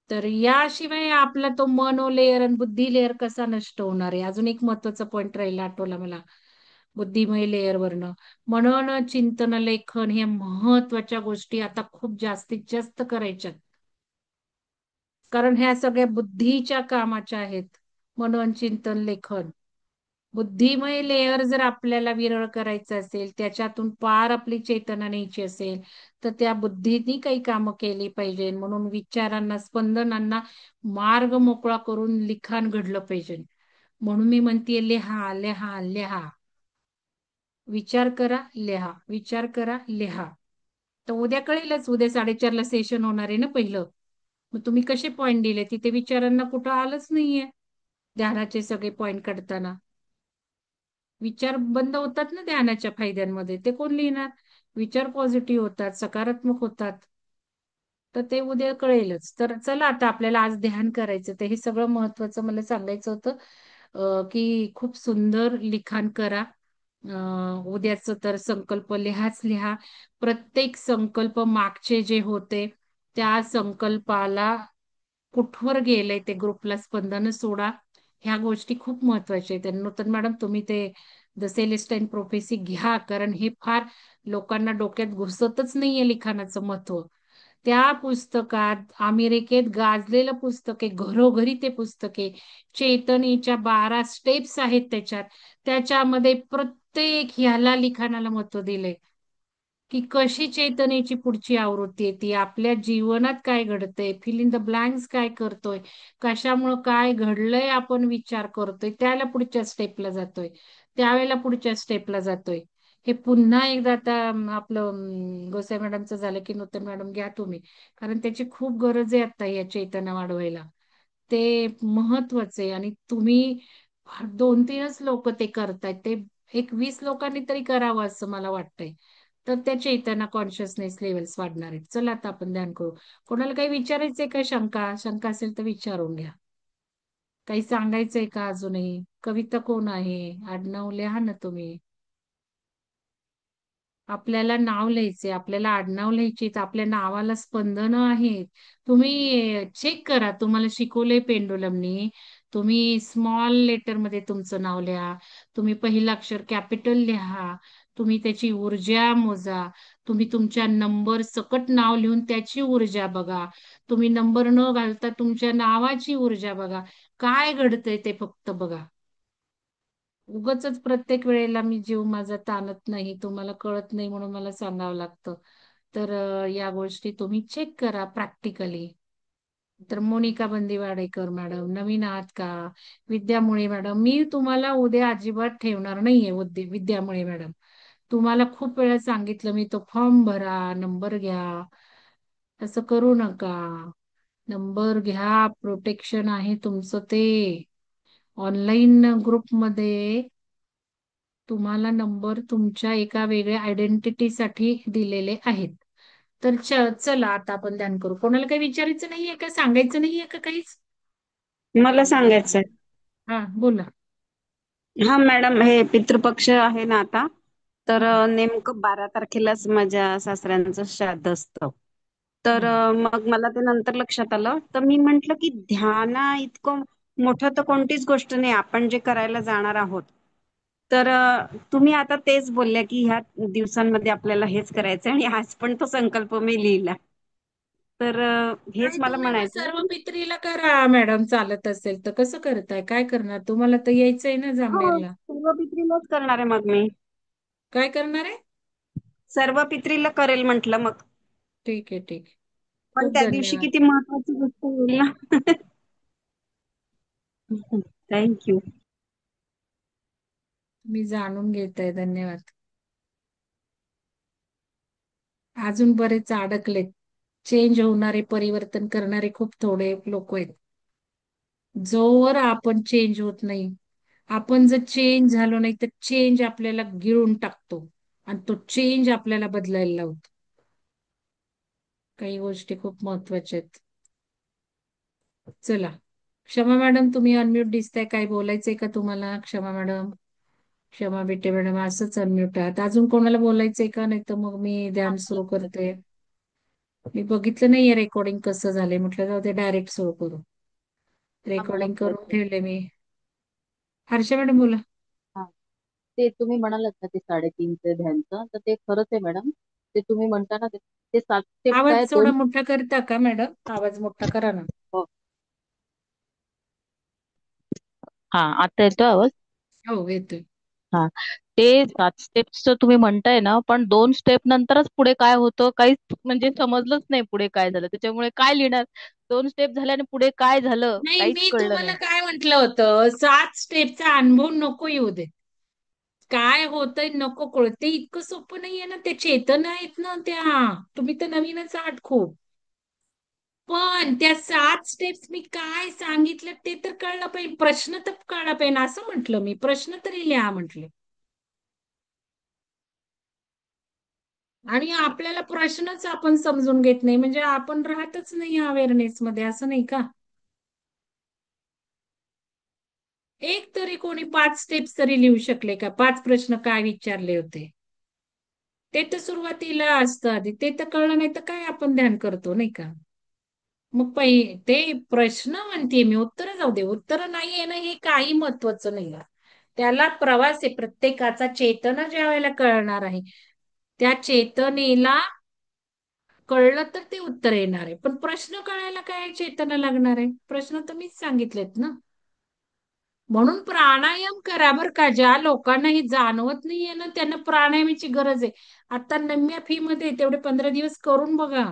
तर याशिवाय आपला तो मनो लेअर आणि बुद्धी लेअर कसा नष्ट होणार आहे? अजून एक महत्वाचा पॉइंट राहिला, आठवला मला बुद्धिमय लेअर वरनं. म्हणून चिंतन लेखन ह्या महत्वाच्या गोष्टी आता खूप जास्तीत जास्त करायच्यात. कारण ह्या सगळ्या बुद्धीच्या कामाच्या आहेत. मनन, चिंतन, लेखन. बुद्धिमय लेअर जर आपल्याला विरळ करायचं असेल, त्याच्यातून पार आपली चेतना न्यायची असेल, तर त्या बुद्धीनी काही कामं केली पाहिजे. म्हणून विचारांना, स्पंदनांना मार्ग मोकळा करून लिखाण घडलं पाहिजे. म्हणून मी म्हणतेय, लिहा लिहा लिहा. विचार करा, लिहा. विचार करा, लिहा. तर उद्या कळेलच. उद्या 4:30ला सेशन होणार आहे ना पहिलं. मग तुम्ही कसे पॉइंट दिले? तिथे विचारांना कुठं आलंच नाहीये ध्यानाचे सगळे पॉइंट काढताना. विचार बंद होतात ना ध्यानाच्या फायद्यांमध्ये, ते कोण लिहिणार? विचार पॉझिटिव्ह होतात, सकारात्मक होतात. तर ते उद्या कळेलच. तर चला, आता आपल्याला आज ध्यान करायचं, तर हे सगळं महत्वाचं मला सांगायचं होतं. की खूप सुंदर लिखाण करा. उद्याच तर संकल्प लिहाच लिहा. प्रत्येक संकल्प मागचे जे होते त्या संकल्पाला कुठवर गेलंय ते ग्रुपला स्पंदन सोडा. ह्या गोष्टी खूप महत्वाच्या आहेत. आणि नूतन मॅडम, तुम्ही ते द सेलेस्टाईन प्रोफेसी घ्या, कारण हे फार लोकांना डोक्यात घुसतच नाहीये लिखाणाचं महत्व. त्या पुस्तकात, अमेरिकेत गाजलेलं पुस्तक आहे, घरोघरी ते पुस्तक आहे. चेतनेच्या 12 स्टेप्स आहेत त्याच्यात. त्याच्यामध्ये प्रत्येक ह्याला लिखाणाला महत्व दिलंय. की कशी चेतनेची पुढची आवृत्ती आहे, ती आपल्या जीवनात काय घडतंय, फिल इन द ब्लँक्स काय करतोय, कशामुळं काय घडलंय, आपण विचार करतोय, त्याला पुढच्या स्टेपला जातोय, त्यावेळेला पुढच्या स्टेपला जातोय. हे पुन्हा एकदा आता आपलं गोसाई मॅडमचं झालं की नूतन मॅडम घ्या तुम्ही, कारण त्याची खूप गरज आहे आता या चैतन्य वाढवायला. ते महत्वाचं आहे. आणि तुम्ही 2-3च लोक ते करतायत, ते एक 20 लोकांनी तरी करावं असं मला वाटतंय. तर त्या चैतन्य कॉन्शियसनेस लेवल्स वाढणार आहेत. चला, आता आपण ध्यान करू. कोणाला काही विचारायचंय का? शंका शंका असेल तर विचारून घ्या. काही सांगायचंय का अजूनही? कविता कोण आहे? आडनाव लिहा ना तुम्ही. आपल्याला नाव लिहायचे, आपल्याला आडनाव लिहायचे, आपल्या नावाला स्पंदन आहेत. तुम्ही चेक करा, तुम्हाला शिकवलंय पेंडुलमनी. तुम्ही स्मॉल लेटर मध्ये तुमचं नाव लिहा. तुम्ही पहिलं अक्षर कॅपिटल लिहा. तुम्ही त्याची ऊर्जा मोजा. तुम्ही तुमच्या नंबर सकट नाव लिहून त्याची ऊर्जा बघा. तुम्ही नंबर न घालता तुमच्या नावाची ऊर्जा बघा. काय घडतंय ते फक्त बघा. उगच प्रत्येक वेळेला मी जीव माझा ताणत नाही, तुम्हाला कळत नाही म्हणून मला सांगावं लागतं. तर या गोष्टी तुम्ही चेक करा प्रॅक्टिकली. तर मोनिका बंदीवाडेकर मॅडम नवीन आहात का? विद्यामुळे मॅडम, मी तुम्हाला उद्या अजिबात ठेवणार नाहीये. विद्यामुळे मॅडम, तुम्हाला खूप वेळा सांगितलं मी, तो फॉर्म भरा, नंबर घ्या. असं करू नका. नंबर घ्या, प्रोटेक्शन आहे तुमचं ते. ऑनलाईन ग्रुपमध्ये तुम्हाला नंबर तुमच्या एका वेगळ्या आयडेंटिटीसाठी दिलेले आहेत. तर चला, आता आपण ध्यान करू. कोणाला काही विचारायचं नाहीये का? सांगायचं नाहीये का काहीच? मला सांगायचंय. हा, बोला. हा मॅडम, हे पितृपक्ष आहे ना आता, तर हं, नेमकं 12 तारखेलाच माझ्या सासऱ्यांचं श्राद्ध असतं. तर हं. मग मला ते नंतर लक्षात आलं, तर मी म्हंटल की ध्याना इतकं मोठं तर कोणतीच गोष्ट नाही आपण जे करायला जाणार आहोत. तर तुम्ही आता तेच बोलल्या की ह्या दिवसांमध्ये आपल्याला हेच करायचंय, आणि आज पण तो संकल्प मी लिहिला. तर आणि हेच मला तुम्ही मग म्हणायचं. सर्व पित्रीला करा मॅडम, चालत असेल तर. कसं करताय? काय करणार? तुम्हाला तर यायचंय ना हो, जामनेरला. सर्व पित्रीलाच करणार आहे मग मी. काय करणार आहे? सर्व पित्रीला करेल म्हंटल मग. ठीक आहे, ठीक आहे. पण खूप त्या दिवशी धन्यवाद. किती महत्वाची गोष्ट होईल ना. थँक्यू. मी जाणून घेत आहे. धन्यवाद. अजून बरेच अडकलेत. चेंज होणारे, परिवर्तन करणारे खूप थोडे लोक आहेत. जोवर आपण चेंज होत नाही आपण जर चेंज झालो नाही तर चेंज आपल्याला गिळून टाकतो आणि तो चेंज आपल्याला बदलायला लावतो. काही गोष्टी खूप महत्वाच्या आहेत. चला, क्षमा मॅडम तुम्ही अनम्यूट दिसताय, काय बोलायचंय का तुम्हाला? क्षमा मॅडम, क्षमा बेटे मॅडम असंच अनम्यूट आहात. अजून कोणाला बोलायचंय का? नाही तर मग मी ध्यान सुरू करते. मी बघितलं नाहीये रेकॉर्डिंग कसं झालंय, म्हटलं जाऊ ते डायरेक्ट सुरू करू. हा मला रेकॉर्डिंग करून बोलायचंय. ठेवले मी. हर्षा मॅडम बोला. हा ते तुम्ही म्हणालात ना ते 3:30चे ध्यानचं, तर ते खरंच आहे मॅडम. ते तुम्ही म्हणता ना ते ते 7 स्टेप काय आवाज थोडा दोन. मोठा करता का मॅडम? आवाज मोठा करा ना. हो. हा आता येतो आवाज. हो येतोय. हा ते 7 स्टेप्स तुम्ही म्हणताय ना, पण 2 स्टेप नंतरच पुढे काय होतं काहीच म्हणजे समजलंच नाही पुढे काय झालं. त्याच्यामुळे काय लिहिणार? 2 स्टेप झाल्याने पुढे काय झालं नाही, काहीच मी कळलं तुम्हाला नाही. काय म्हंटल होतं, 7 स्टेपचा अनुभव नको येऊ दे. काय होतंय नको कळत. ते इतकं सोपं नाहीये ना, ते चेतना आहेत ना त्या. तुम्ही तर नवीनच आहात खूप. पण त्या 7 स्टेप्स मी काय सांगितलं ते तर कळलं पाहिजे, प्रश्न तर कळला पाहिजे. असं म्हटलं मी, प्रश्न तरी लिहा म्हटले. आणि आपल्याला प्रश्नच आपण समजून घेत नाही म्हणजे आपण राहतच नाही अवेअरनेस मध्ये, असं नाही का? एक तरी कोणी 5 स्टेप्स तरी लिहू शकले का? 5 प्रश्न काय विचारले होते ते तर सुरुवातीला असतं आधी. ते तर कळलं नाही तर काय आपण ध्यान करतो, नाही का? मग ते प्रश्न म्हणते मी, उत्तर जाऊ दे. उत्तर नाही आहे ना, हे काही महत्वाचं नाही आहे. त्याला प्रवास आहे प्रत्येकाचा. चेतना ज्या वेळेला कळणार आहे, त्या चेतनेला कळलं तर ते उत्तर येणार आहे. पण प्रश्न कळायला काय चेतना लागणार आहे? प्रश्न तर मीच सांगितलेत ना. म्हणून प्राणायाम करा बरं का. ज्या लोकांना हे जाणवत नाहीये ना, त्यांना प्राणायामाची गरज आहे. आता निम्म्या फी मध्ये तेवढे 15 दिवस करून बघा.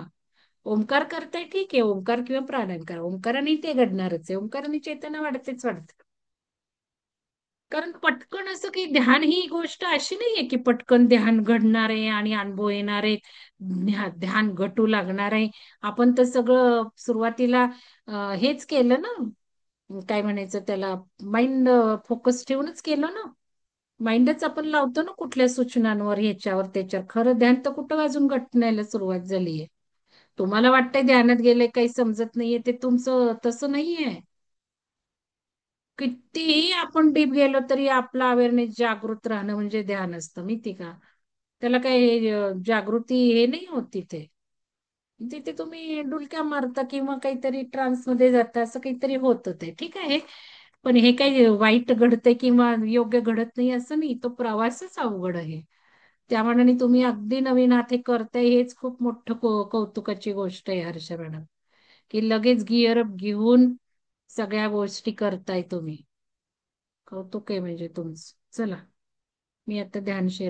ओंकार करताय ठीक आहे, ओंकार किंवा प्राणायाम करा. ओंकाराने ते घडणारच आहे. ओंकाराने चेतना वाढतेच वाढते. कारण पटकन असं की ध्यान ही गोष्ट अशी नाहीये की पटकन ध्यान घडणार आहे आणि अनुभव येणार आहे, ध्यान घटू लागणार आहे. आपण तर सगळं सुरुवातीला हेच केलं ना, काय म्हणायचं त्याला, माइंड फोकस ठेवूनच केलं ना. माइंडच आपण लावतो ना कुठल्या सूचनांवर, ह्याच्यावर त्याच्यावर. खरं ध्यान तर कुठं अजून घटण्याला सुरुवात झालीये. तुम्हाला वाटतंय ध्यानात गेले काही समजत नाहीये, ते तुमचं तसं नाहीये. कितीही आपण डीप गेलो तरी आपला अवेअरनेस जागृत राहणं म्हणजे ध्यान असतं, माहिती का? त्याला काही जागृती हे नाही होत तिथे. तिथे तुम्ही डुलक्या मारता किंवा काहीतरी ट्रान्स मध्ये जाता, असं काहीतरी होतं ते, ठीक आहे. पण हे काही वाईट घडतंय किंवा योग्य घडत नाही असं नाही. तो प्रवासच अवघड आहे. त्या मानाने तुम्ही अगदी नवीन आहात, हे करताय हेच खूप मोठं कौतुकाची गोष्ट आहे हर्षा मॅडम. की लगेच गिअर अप घेऊन सगळ्या गोष्टी करताय तुम्ही. कौतुक आहे म्हणजे तुमचं. चला, मी आता ध्यान शेअर